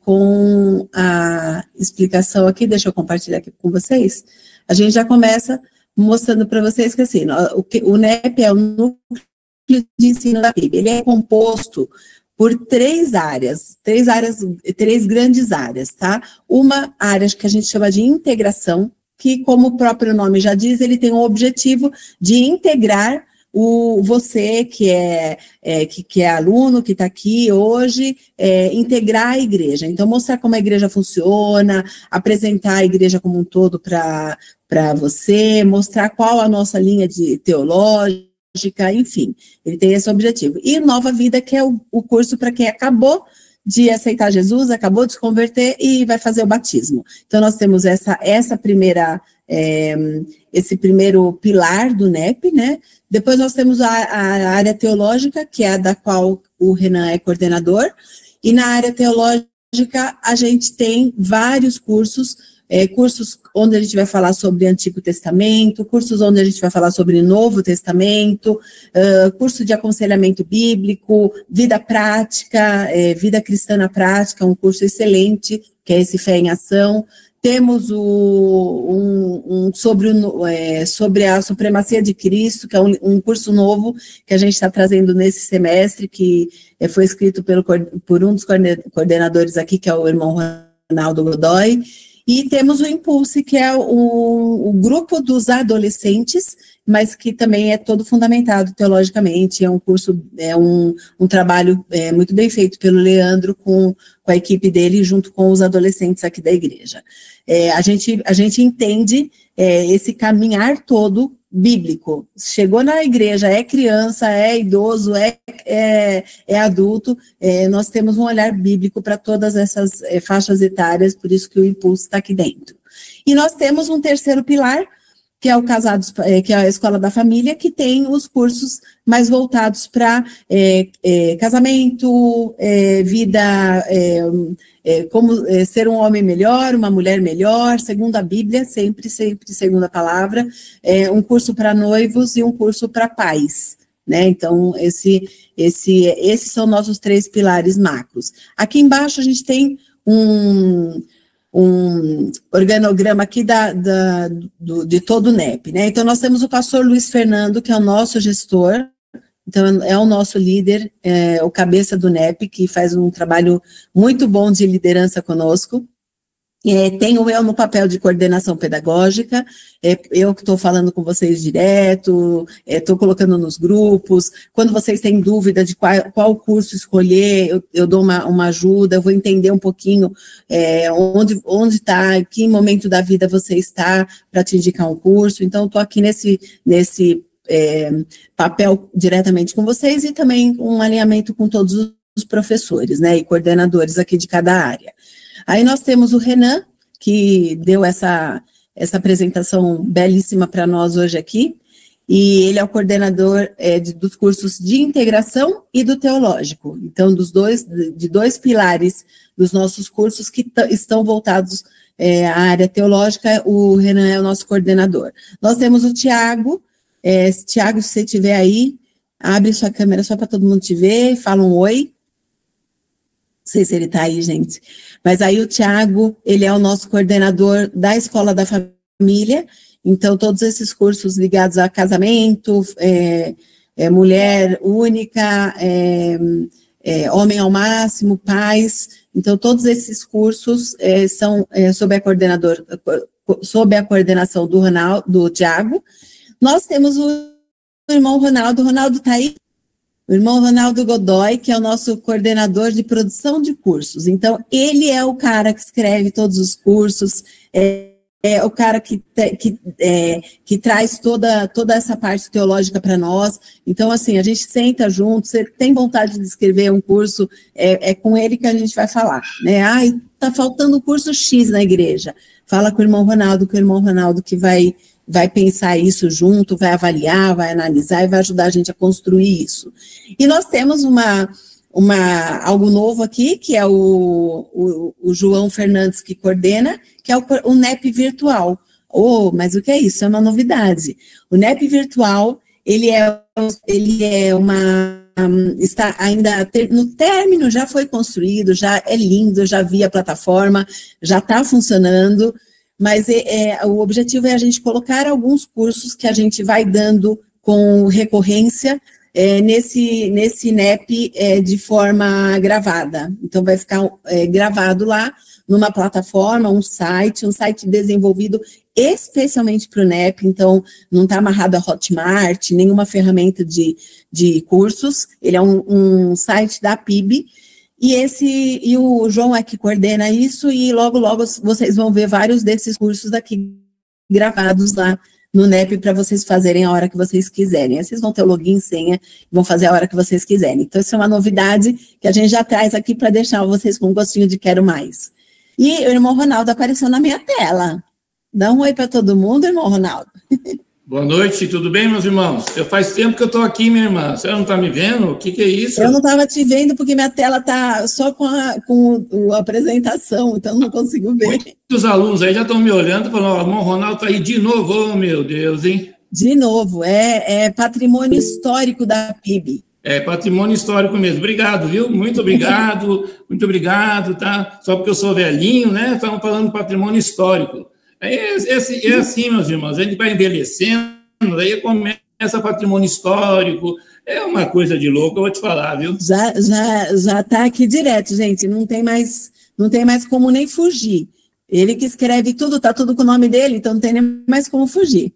com a explicação aqui, deixa eu compartilhar aqui com vocês. A gente já começa mostrando para vocês que, assim, o NEP é o Núcleo de Ensino da PIB. Ele é composto por três grandes áreas, tá? Uma área que a gente chama de integração, que, como o próprio nome já diz, ele tem o objetivo de integrar você que é aluno, que está aqui hoje, integrar a igreja. Então, mostrar como a igreja funciona, apresentar a igreja como um todo para você, mostrar qual a nossa linha teológica, enfim, ele tem esse objetivo. E Nova Vida, que é o curso para quem acabou de aceitar Jesus, acabou de se converter e vai fazer o batismo. Então, nós temos esse primeiro pilar do NEP, né? Depois nós temos a área teológica, que é a da qual o Renan é coordenador, e na área teológica a gente tem vários cursos onde a gente vai falar sobre Antigo Testamento, cursos onde a gente vai falar sobre Novo Testamento, curso de aconselhamento bíblico, vida prática, vida cristã na prática, um curso excelente, que é esse Fé em Ação. Temos sobre a supremacia de Cristo, que é um curso novo que a gente está trazendo nesse semestre, que foi escrito por um dos coordenadores aqui, que é o irmão Ronaldo Godoy. E temos o Impulse, que é o grupo dos adolescentes, mas que também é todo fundamentado teologicamente, é um curso, um trabalho muito bem feito pelo Leandro com a equipe dele, junto com os adolescentes aqui da igreja. A gente entende esse caminhar todo bíblico. Chegou na igreja, é criança, é idoso, é adulto, nós temos um olhar bíblico para todas essas faixas etárias, por isso que o Impulso está aqui dentro. E nós temos um terceiro pilar, que é o Casados, que é a Escola da Família, que tem os cursos mais voltados para casamento, vida, como ser um homem melhor, uma mulher melhor, segundo a Bíblia, sempre segundo a palavra, um curso para noivos e um curso para pais, né? Então, esses são nossos três pilares macros. Aqui embaixo a gente tem um organograma aqui de todo o NEP, né? Então, nós temos o pastor Luiz Fernando, que é o nosso gestor, então é o nosso líder, o cabeça do NEP, que faz um trabalho muito bom de liderança conosco. Tenho eu no papel de coordenação pedagógica, eu que estou falando com vocês direto, estou colocando nos grupos, quando vocês têm dúvida de qual curso escolher, eu dou uma ajuda, eu vou entender um pouquinho onde está, em que momento da vida você está para te indicar um curso, então estou aqui nesse papel diretamente com vocês e também um alinhamento com todos os professores, né, e coordenadores aqui de cada área. Aí nós temos o Renan, que deu essa apresentação belíssima para nós hoje aqui, e ele é o coordenador dos cursos de integração e do teológico, então de dois pilares dos nossos cursos que estão voltados à área teológica, o Renan é o nosso coordenador. Nós temos o Tiago, Tiago, se você estiver aí, abre sua câmera só para todo mundo te ver, fala um oi. Não sei se ele está aí, gente. Mas aí o Tiago, ele é o nosso coordenador da Escola da Família, então todos esses cursos ligados a casamento, mulher única, homem ao máximo, pais, então todos esses cursos são sob a coordenação do Tiago. Nós temos o irmão Ronaldo está aí? O irmão Ronaldo Godoy, que é o nosso coordenador de produção de cursos. Então, ele é o cara que escreve todos os cursos, é o cara que traz toda essa parte teológica para nós. Então, assim, a gente senta junto, você tem vontade de escrever um curso, é com ele que a gente vai falar, né? Tá faltando o curso X na igreja. Fala com o irmão Ronaldo, que vai pensar isso junto, vai avaliar, vai analisar e vai ajudar a gente a construir isso. E nós temos algo novo aqui, que é o João Fernandes que coordena, que é o NEP virtual. Oh, mas o que é isso? É uma novidade. O NEP virtual, ele é uma... está ainda no término, já foi construído, já é lindo, já vi a plataforma, já está funcionando, mas o objetivo é a gente colocar alguns cursos que a gente vai dando com recorrência nesse NEP de forma gravada. Então, vai ficar gravado lá numa plataforma, um site desenvolvido especialmente para o NEP, então não está amarrado a Hotmart, nenhuma ferramenta de cursos, ele é um site da PIB, e o João é que coordena isso, e logo vocês vão ver vários desses cursos aqui gravados lá no NEP para vocês fazerem a hora que vocês quiserem. Aí vocês vão ter o login, senha, vão fazer a hora que vocês quiserem. Então, isso é uma novidade que a gente já traz aqui para deixar vocês com um gostinho de quero mais. E o irmão Ronaldo apareceu na minha tela. Dá um oi para todo mundo, irmão Ronaldo. Boa noite, tudo bem, meus irmãos? Faz tempo que eu estou aqui, minha irmã. Você não está me vendo? O que é isso? Eu não estava te vendo porque minha tela está só com a apresentação, então não consigo ver. Muitos alunos aí já estão me olhando e falando, irmão Ronaldo está aí de novo. Oh, meu Deus, hein? De novo, é patrimônio histórico da PIB. É patrimônio histórico mesmo. Obrigado, viu? Muito obrigado, tá? Só porque eu sou velhinho, né? Estamos falando de patrimônio histórico. É assim, meus irmãos, a gente vai envelhecendo, aí começa patrimônio histórico, é uma coisa de louco, eu vou te falar, viu? Já tá aqui direto, gente, não tem mais como nem fugir. Ele que escreve tudo, tá tudo com o nome dele, então não tem nem mais como fugir.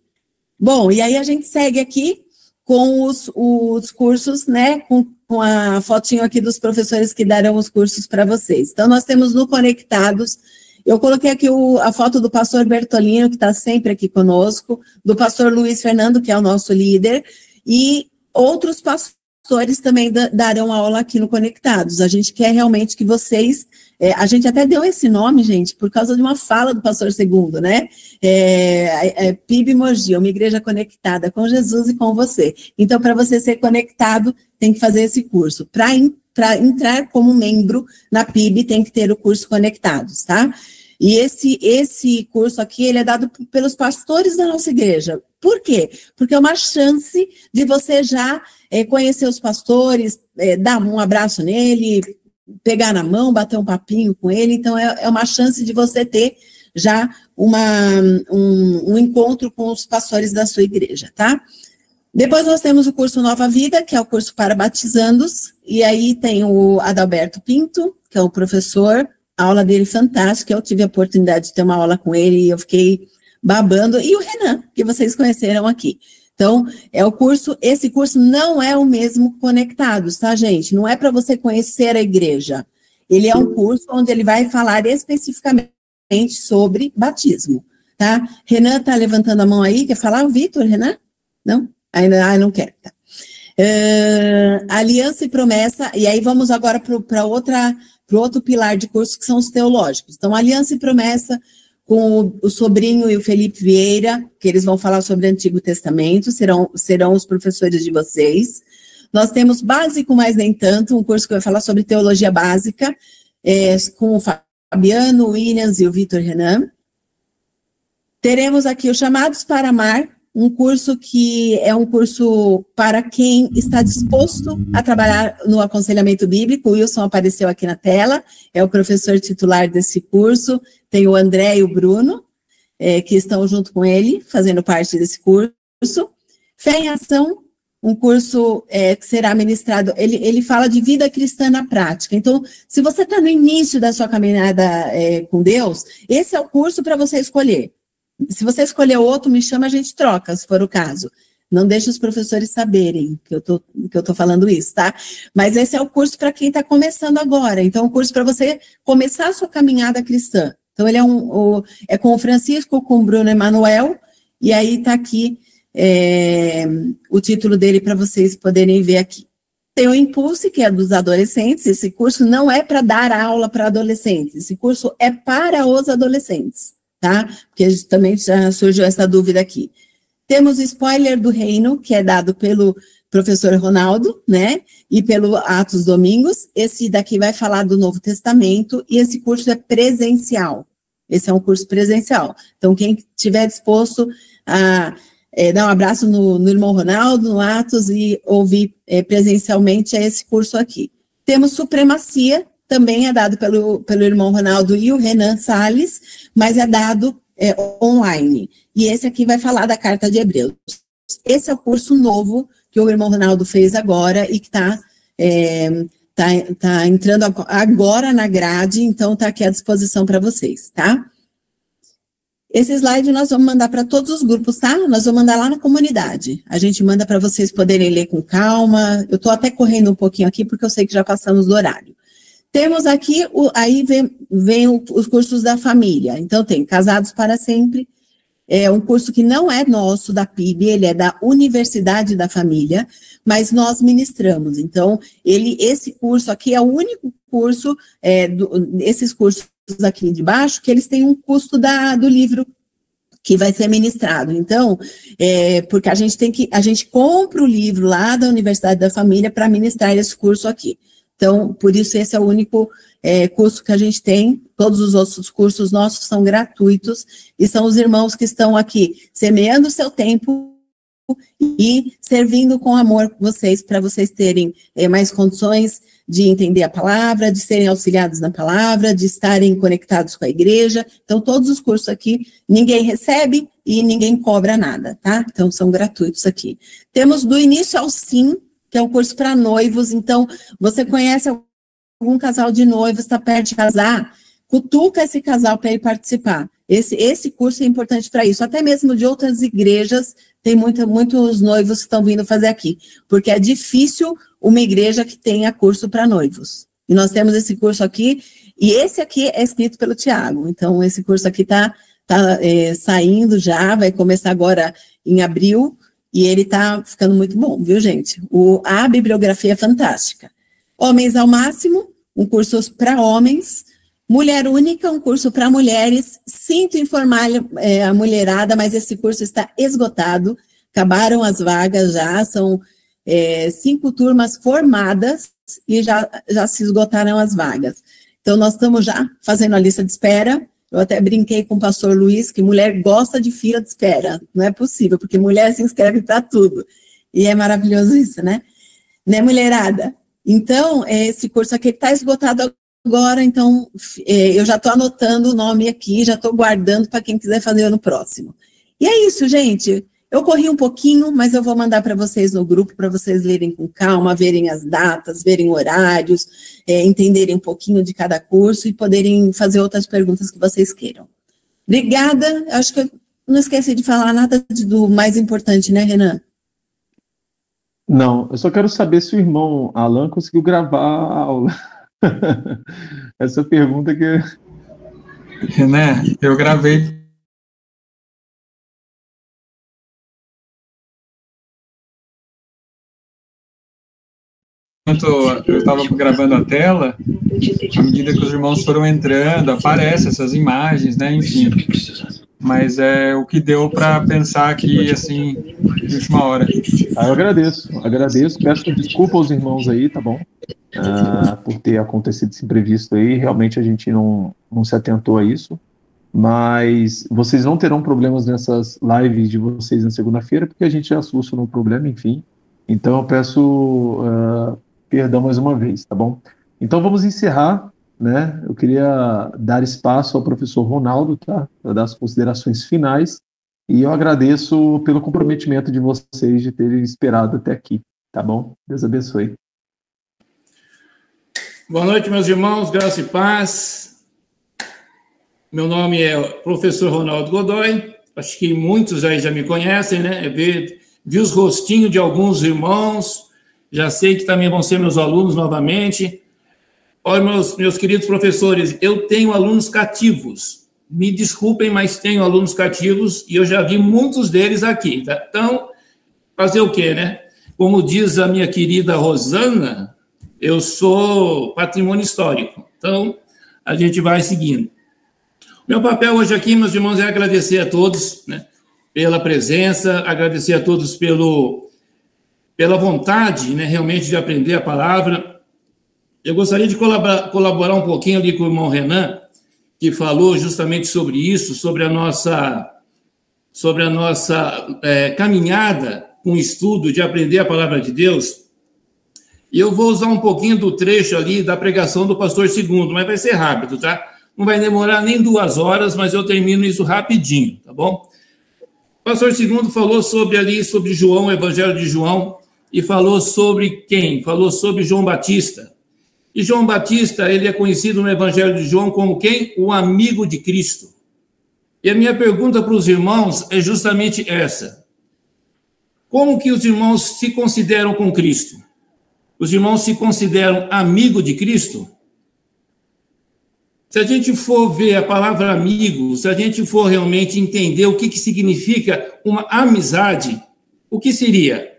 Bom, e aí a gente segue aqui com os cursos, né, com a fotinho aqui dos professores que darão os cursos para vocês. Então, nós temos no Conectados. Eu coloquei aqui a foto do pastor Bertolino, que está sempre aqui conosco, do pastor Luiz Fernando, que é o nosso líder, e outros pastores também darão aula aqui no Conectados. A gente quer realmente que vocês... a gente até deu esse nome, gente, por causa de uma fala do pastor Segundo, né? PIB Mogi, uma igreja conectada com Jesus e com você. Então, para você ser conectado, tem que fazer esse curso. Para entrar como membro na PIB, tem que ter o curso Conectados, tá? E esse curso aqui, ele é dado pelos pastores da nossa igreja. Por quê? Porque é uma chance de você já conhecer os pastores, dar um abraço nele, pegar na mão, bater um papinho com ele. Então, é uma chance de você ter já um encontro com os pastores da sua igreja, tá? Depois nós temos o curso Nova Vida, que é o curso para batizandos, e aí tem o Adalberto Pinto, que é o professor, a aula dele fantástica, eu tive a oportunidade de ter uma aula com ele e eu fiquei babando, e o Renan, que vocês conheceram aqui. Então, esse curso não é o mesmo Conectados, tá, gente? Não é para você conhecer a igreja. Ele é um curso onde ele vai falar especificamente sobre batismo, tá? Renan tá levantando a mão aí, quer falar? O Vitor, Renan? Não? Ainda não quero, tá? Aliança e promessa, e aí vamos agora para o outro pilar de curso, que são os teológicos. Então, aliança e promessa com o sobrinho e o Felipe Vieira, que eles vão falar sobre o Antigo Testamento, serão os professores de vocês. Nós temos Básico, mas nem tanto, um curso que vai falar sobre teologia básica, com o Fabiano, o Williams e o Vitor Renan. Teremos aqui os Chamados para Amar, um curso que é um curso para quem está disposto a trabalhar no aconselhamento bíblico. O Wilson apareceu aqui na tela, é o professor titular desse curso. Tem o André e o Bruno, que estão junto com ele, fazendo parte desse curso. Fé em Ação, um curso que será ministrado, ele fala de vida cristã na prática. Então, se você está no início da sua caminhada com Deus, esse é o curso para você escolher. Se você escolher outro, me chama, a gente troca, se for o caso. Não deixe os professores saberem que eu tô falando isso, tá? Mas esse é o curso para quem está começando agora. Então, é um curso para você começar a sua caminhada cristã. Então, ele é com o Francisco, com o Bruno Emanuel, e aí está aqui o título dele para vocês poderem ver aqui. Tem o Impulse, que é dos adolescentes. Esse curso não é para dar aula para adolescentes, esse curso é para os adolescentes, tá? Porque também já surgiu essa dúvida aqui. Temos o Spoiler do Reino, que é dado pelo professor Ronaldo, né? E pelo Atos Domingos. Esse daqui vai falar do Novo Testamento, e esse curso é presencial. esse é um curso presencial. Então, quem estiver disposto a dar um abraço no irmão Ronaldo, no Atos, e ouvir presencialmente, é esse curso aqui. Temos Supremacia, também é dado pelo irmão Ronaldo e o Renan Salles, mas é dado online. E esse aqui vai falar da Carta de Hebreus. Esse é o curso novo que o irmão Ronaldo fez agora e que está entrando agora na grade, então está aqui à disposição para vocês, tá? Esse slide nós vamos mandar para todos os grupos, tá? Nós vamos mandar lá na comunidade. A gente manda para vocês poderem ler com calma. Eu estou até correndo um pouquinho aqui, porque eu sei que já passamos do horário. Temos aqui, aí vem os cursos da família. Então, tem Casados para Sempre, é um curso que não é nosso, da PIB, ele é da Universidade da Família, mas nós ministramos. Então, esse curso aqui é o único curso, esses cursos aqui de baixo, que eles têm um custo do livro que vai ser ministrado. Então, porque a gente compra o livro lá da Universidade da Família para ministrar esse curso aqui. Então, por isso, esse é o único curso que a gente tem. Todos os outros cursos nossos são gratuitos, e são os irmãos que estão aqui semeando o seu tempo e servindo com amor vocês, para vocês terem mais condições de entender a palavra, de serem auxiliados na palavra, de estarem conectados com a igreja. Então, todos os cursos aqui, ninguém recebe e ninguém cobra nada, tá? Então, são gratuitos aqui. Temos Do Início ao Sim, que é um curso para noivos. Então, você conhece algum casal de noivos, está perto de casar, cutuca esse casal para ele participar. Esse curso é importante para isso. Até mesmo de outras igrejas, tem muitos noivos que estão vindo fazer aqui, porque é difícil uma igreja que tenha curso para noivos. E nós temos esse curso aqui, e esse aqui é escrito pelo Tiago. Então, esse curso aqui está saindo já, vai começar agora em abril, e ele está ficando muito bom, viu, gente? A bibliografia é fantástica. Homens ao Máximo, um curso para homens. Mulher Única, um curso para mulheres. Sinto informar a mulherada, mas esse curso está esgotado. Acabaram as vagas já, são 5 turmas formadas e já se esgotaram as vagas. Então, nós estamos já fazendo a lista de espera. Eu até brinquei com o pastor Luiz que mulher gosta de fila de espera. Não é possível, porque mulher se inscreve para tudo. E é maravilhoso isso, né? Né, mulherada? Então, esse curso aqui está esgotado agora, então eu já estou anotando o nome aqui, já estou guardando para quem quiser fazer no próximo. E é isso, gente. Eu corri um pouquinho, mas eu vou mandar para vocês no grupo, para vocês lerem com calma, verem as datas, verem horários, entenderem um pouquinho de cada curso e poderem fazer outras perguntas que vocês queiram. Obrigada. Acho que eu não esqueci de falar nada do mais importante, né, Renan? Não, eu só quero saber se o irmão Alan conseguiu gravar a aula. Essa pergunta que... Renan, eu gravei. Enquanto eu estava gravando a tela, à medida que os irmãos foram entrando, aparecem essas imagens, né, enfim. Mas é o que deu para pensar aqui, assim, de última hora. Eu agradeço. Peço desculpa aos irmãos aí, tá bom? Por ter acontecido esse imprevisto aí. Realmente a gente não se atentou a isso. Mas vocês não terão problemas nessas lives de vocês na segunda-feira, porque a gente já solucionou o problema, enfim. Então eu peço perdão mais uma vez, tá bom? Então vamos encerrar, né? Eu queria dar espaço ao professor Ronaldo, tá? Para dar as considerações finais, e eu agradeço pelo comprometimento de vocês de terem esperado até aqui, tá bom? Deus abençoe. Boa noite, meus irmãos, graça e paz. Meu nome é professor Ronaldo Godoy, acho que muitos aí já me conhecem, né? Vi os rostinhos de alguns irmãos, já sei que também vão ser meus alunos novamente. Olha, meus queridos professores, eu tenho alunos cativos. Me desculpem, mas tenho alunos cativos e eu já vi muitos deles aqui. Tá? Então, fazer o quê, né? Como diz a minha querida Rosana, eu sou patrimônio histórico. Então, a gente vai seguindo. Meu papel hoje aqui, meus irmãos, é agradecer a todos, né, pela presença, agradecer a todos pela vontade, né, realmente de aprender a palavra. Eu gostaria de colaborar um pouquinho ali com o irmão Renan, que falou justamente sobre isso, sobre a nossa caminhada com o estudo de aprender a palavra de Deus. E eu vou usar um pouquinho do trecho ali da pregação do pastor Segundo, mas vai ser rápido, tá? Não vai demorar nem 2 horas, mas eu termino isso rapidinho, tá bom? O pastor Segundo falou sobre João, o Evangelho de João, e falou sobre quem? Falou sobre João Batista. E João Batista, ele é conhecido no Evangelho de João como quem? O amigo de Cristo. E a minha pergunta para os irmãos é justamente essa. Como que os irmãos se consideram com Cristo? Os irmãos se consideram amigo de Cristo? Se a gente for ver a palavra amigo, se a gente for realmente entender o que significa uma amizade, o que seria?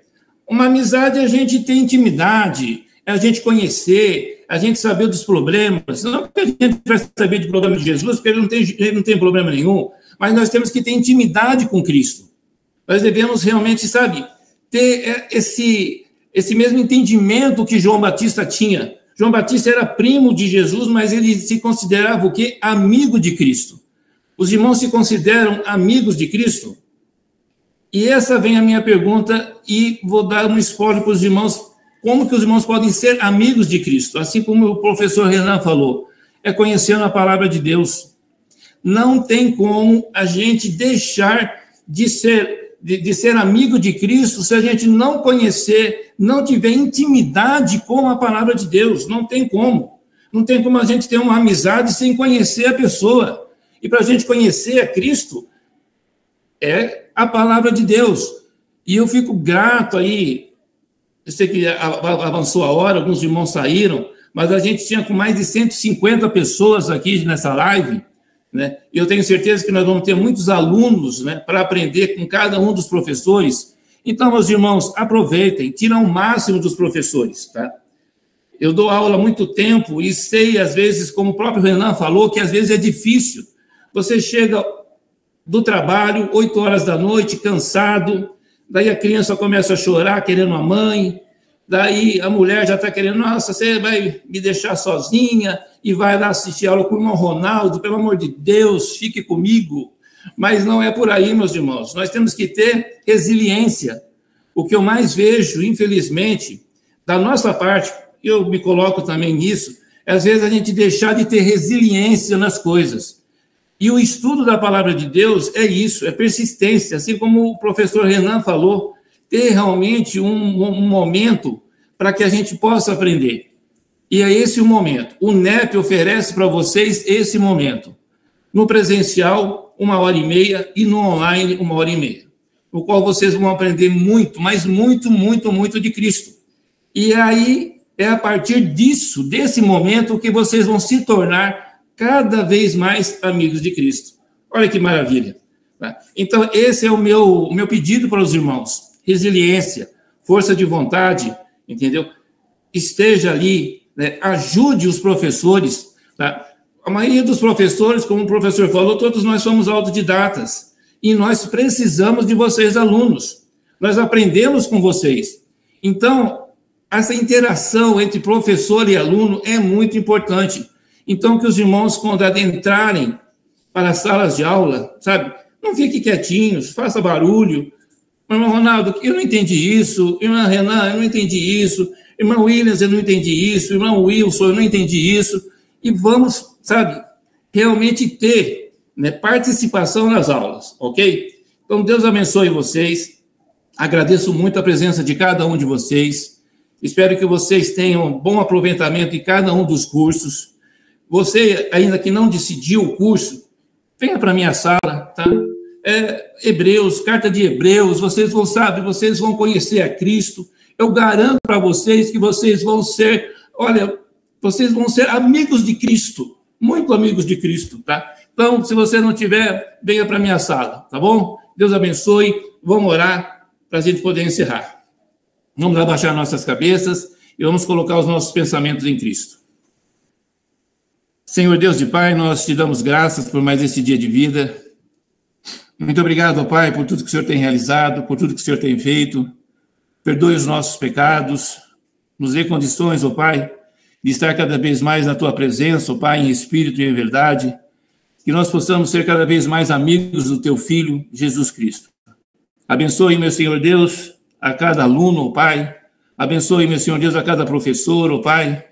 Uma amizade é a gente ter intimidade, é a gente conhecer, a gente saber dos problemas. Não que a gente vai saber de problema de Jesus, porque ele não tem problema nenhum, mas nós temos que ter intimidade com Cristo. Nós devemos realmente, ter esse mesmo entendimento que João Batista tinha. João Batista era primo de Jesus, mas ele se considerava o quê? Amigo de Cristo. Os irmãos se consideram amigos de Cristo? E essa vem a minha pergunta, e vou dar um spoiler para os irmãos, como que os irmãos podem ser amigos de Cristo? Assim como o professor Renan falou, é conhecendo a palavra de Deus. Não tem como a gente deixar de ser amigo de Cristo se a gente não conhecer, não tiver intimidade com a palavra de Deus. Não tem como. Não tem como a gente ter uma amizade sem conhecer a pessoa. E para a gente conhecer a Cristo, é a palavra de Deus. E eu fico grato aí, eu sei que avançou a hora, alguns irmãos saíram, mas a gente tinha com mais de 150 pessoas aqui nessa live, né? Eu tenho certeza que nós vamos ter muitos alunos, né, para aprender com cada um dos professores. Então, meus irmãos, aproveitem, tiram o máximo dos professores, tá? Eu dou aula há muito tempo e sei, às vezes, como o próprio Renan falou, que às vezes é difícil. Você chega do trabalho, 8 horas da noite, cansado, daí a criança começa a chorar, querendo a mãe, daí a mulher já está querendo, nossa, você vai me deixar sozinha e vai lá assistir aula com o irmão Ronaldo, pelo amor de Deus, fique comigo. Mas não é por aí, meus irmãos. Nós temos que ter resiliência. O que eu mais vejo, infelizmente, da nossa parte, eu me coloco também nisso, é às vezes a gente deixar de ter resiliência nas coisas. E o estudo da palavra de Deus é isso, é persistência, assim como o professor Renan falou, ter realmente um momento para que a gente possa aprender. E é esse o momento. O NEP oferece para vocês esse momento. No presencial, 1h30, e no online, 1h30. No qual vocês vão aprender muito, mas muito, muito, muito de Cristo. E aí, é a partir disso, desse momento, que vocês vão se tornar cada vez mais amigos de Cristo. Olha que maravilha. Então, esse é o meu pedido para os irmãos. Resiliência, força de vontade, entendeu? Esteja ali, né? Ajude os professores. Tá? A maioria dos professores, como o professor falou, todos nós somos autodidatas. E nós precisamos de vocês, alunos. Nós aprendemos com vocês. Então, essa interação entre professor e aluno é muito importante. Então, que os irmãos, quando adentrarem para as salas de aula, não fiquem quietinhos, faça barulho. Irmão Ronaldo, eu não entendi isso. Irmã Renan, eu não entendi isso. Irmão Williams, eu não entendi isso. Irmão Wilson, eu não entendi isso. E vamos, realmente ter, né, participação nas aulas, ok? Então, Deus abençoe vocês. Agradeço muito a presença de cada um de vocês. Espero que vocês tenham um bom aproveitamento em cada um dos cursos. Você, ainda que não decidiu o curso, venha para a minha sala, tá? Hebreus, carta de Hebreus, vocês vão conhecer a Cristo. Eu garanto para vocês que vocês vão ser, vocês vão ser amigos de Cristo, muito amigos de Cristo, tá? Então, se você não tiver, venha para a minha sala, tá bom? Deus abençoe, vamos orar para a gente poder encerrar. Vamos abaixar nossas cabeças e vamos colocar os nossos pensamentos em Cristo. Senhor Deus e Pai, nós te damos graças por mais esse dia de vida. Muito obrigado, ó Pai, por tudo que o Senhor tem realizado, por tudo que o Senhor tem feito. Perdoe os nossos pecados, nos dê condições, ó Pai, de estar cada vez mais na Tua presença, ó Pai, em espírito e em verdade. que nós possamos ser cada vez mais amigos do teu Filho, Jesus Cristo. Abençoe, meu Senhor Deus, a cada aluno, ó Pai. Abençoe, meu Senhor Deus, a cada professor, ó Pai.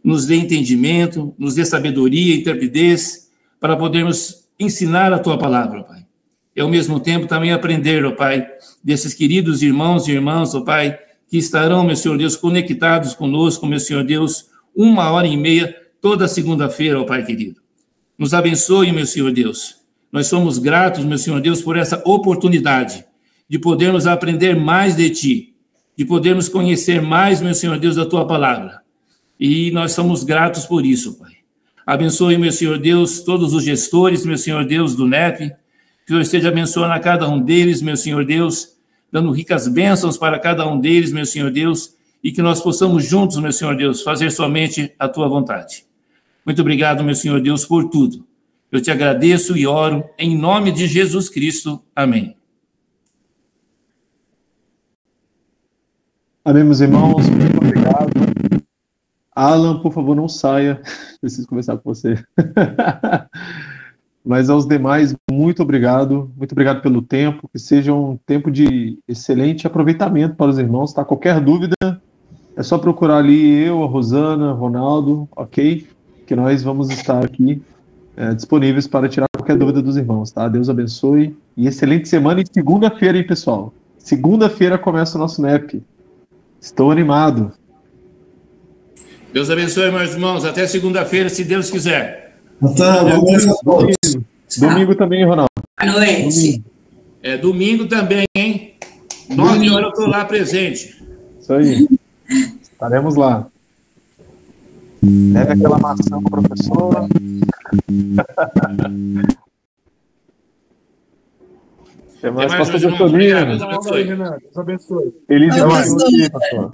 Nos dê entendimento, nos dê sabedoria e intrepidez para podermos ensinar a tua palavra, ó Pai. E, ao mesmo tempo, também aprender, ó Pai, desses queridos irmãos e irmãs, ó Pai, que estarão, meu Senhor Deus, conectados conosco, meu Senhor Deus, 1h30, toda segunda-feira, ó Pai querido. Nos abençoe, meu Senhor Deus. Nós somos gratos, meu Senhor Deus, por essa oportunidade de podermos aprender mais de Ti, de podermos conhecer mais, meu Senhor Deus, da Tua palavra. E nós somos gratos por isso, Pai. Abençoe, meu Senhor Deus, todos os gestores, meu Senhor Deus, do NEP, que o Senhor esteja abençoando a cada um deles, meu Senhor Deus, dando ricas bênçãos para cada um deles, meu Senhor Deus, e que nós possamos juntos, meu Senhor Deus, fazer somente a Tua vontade. Muito obrigado, meu Senhor Deus, por tudo. Eu te agradeço e oro em nome de Jesus Cristo. Amém. Amém, meus irmãos. Muito obrigado. Alan, por favor, não saia. Preciso conversar com você. Mas aos demais, muito obrigado. Muito obrigado pelo tempo. Que seja um tempo de excelente aproveitamento para os irmãos. Tá? Qualquer dúvida, é só procurar ali eu, a Rosana, Ronaldo, ok? Que nós vamos estar aqui disponíveis para tirar qualquer dúvida dos irmãos, tá? Deus abençoe e excelente semana. E segunda-feira, hein, pessoal? Segunda-feira começa o nosso NEP. Estou animado. Deus abençoe, meus irmãos. Até segunda-feira, se Deus quiser. Domingo também, Ronaldo. Boa noite. Domingo também, hein? 9 horas eu estou lá presente. Isso aí. Estaremos lá. Leve aquela maçã para a professora. Até mais, pastor Bertolini. Deus abençoe. Feliz e pastor.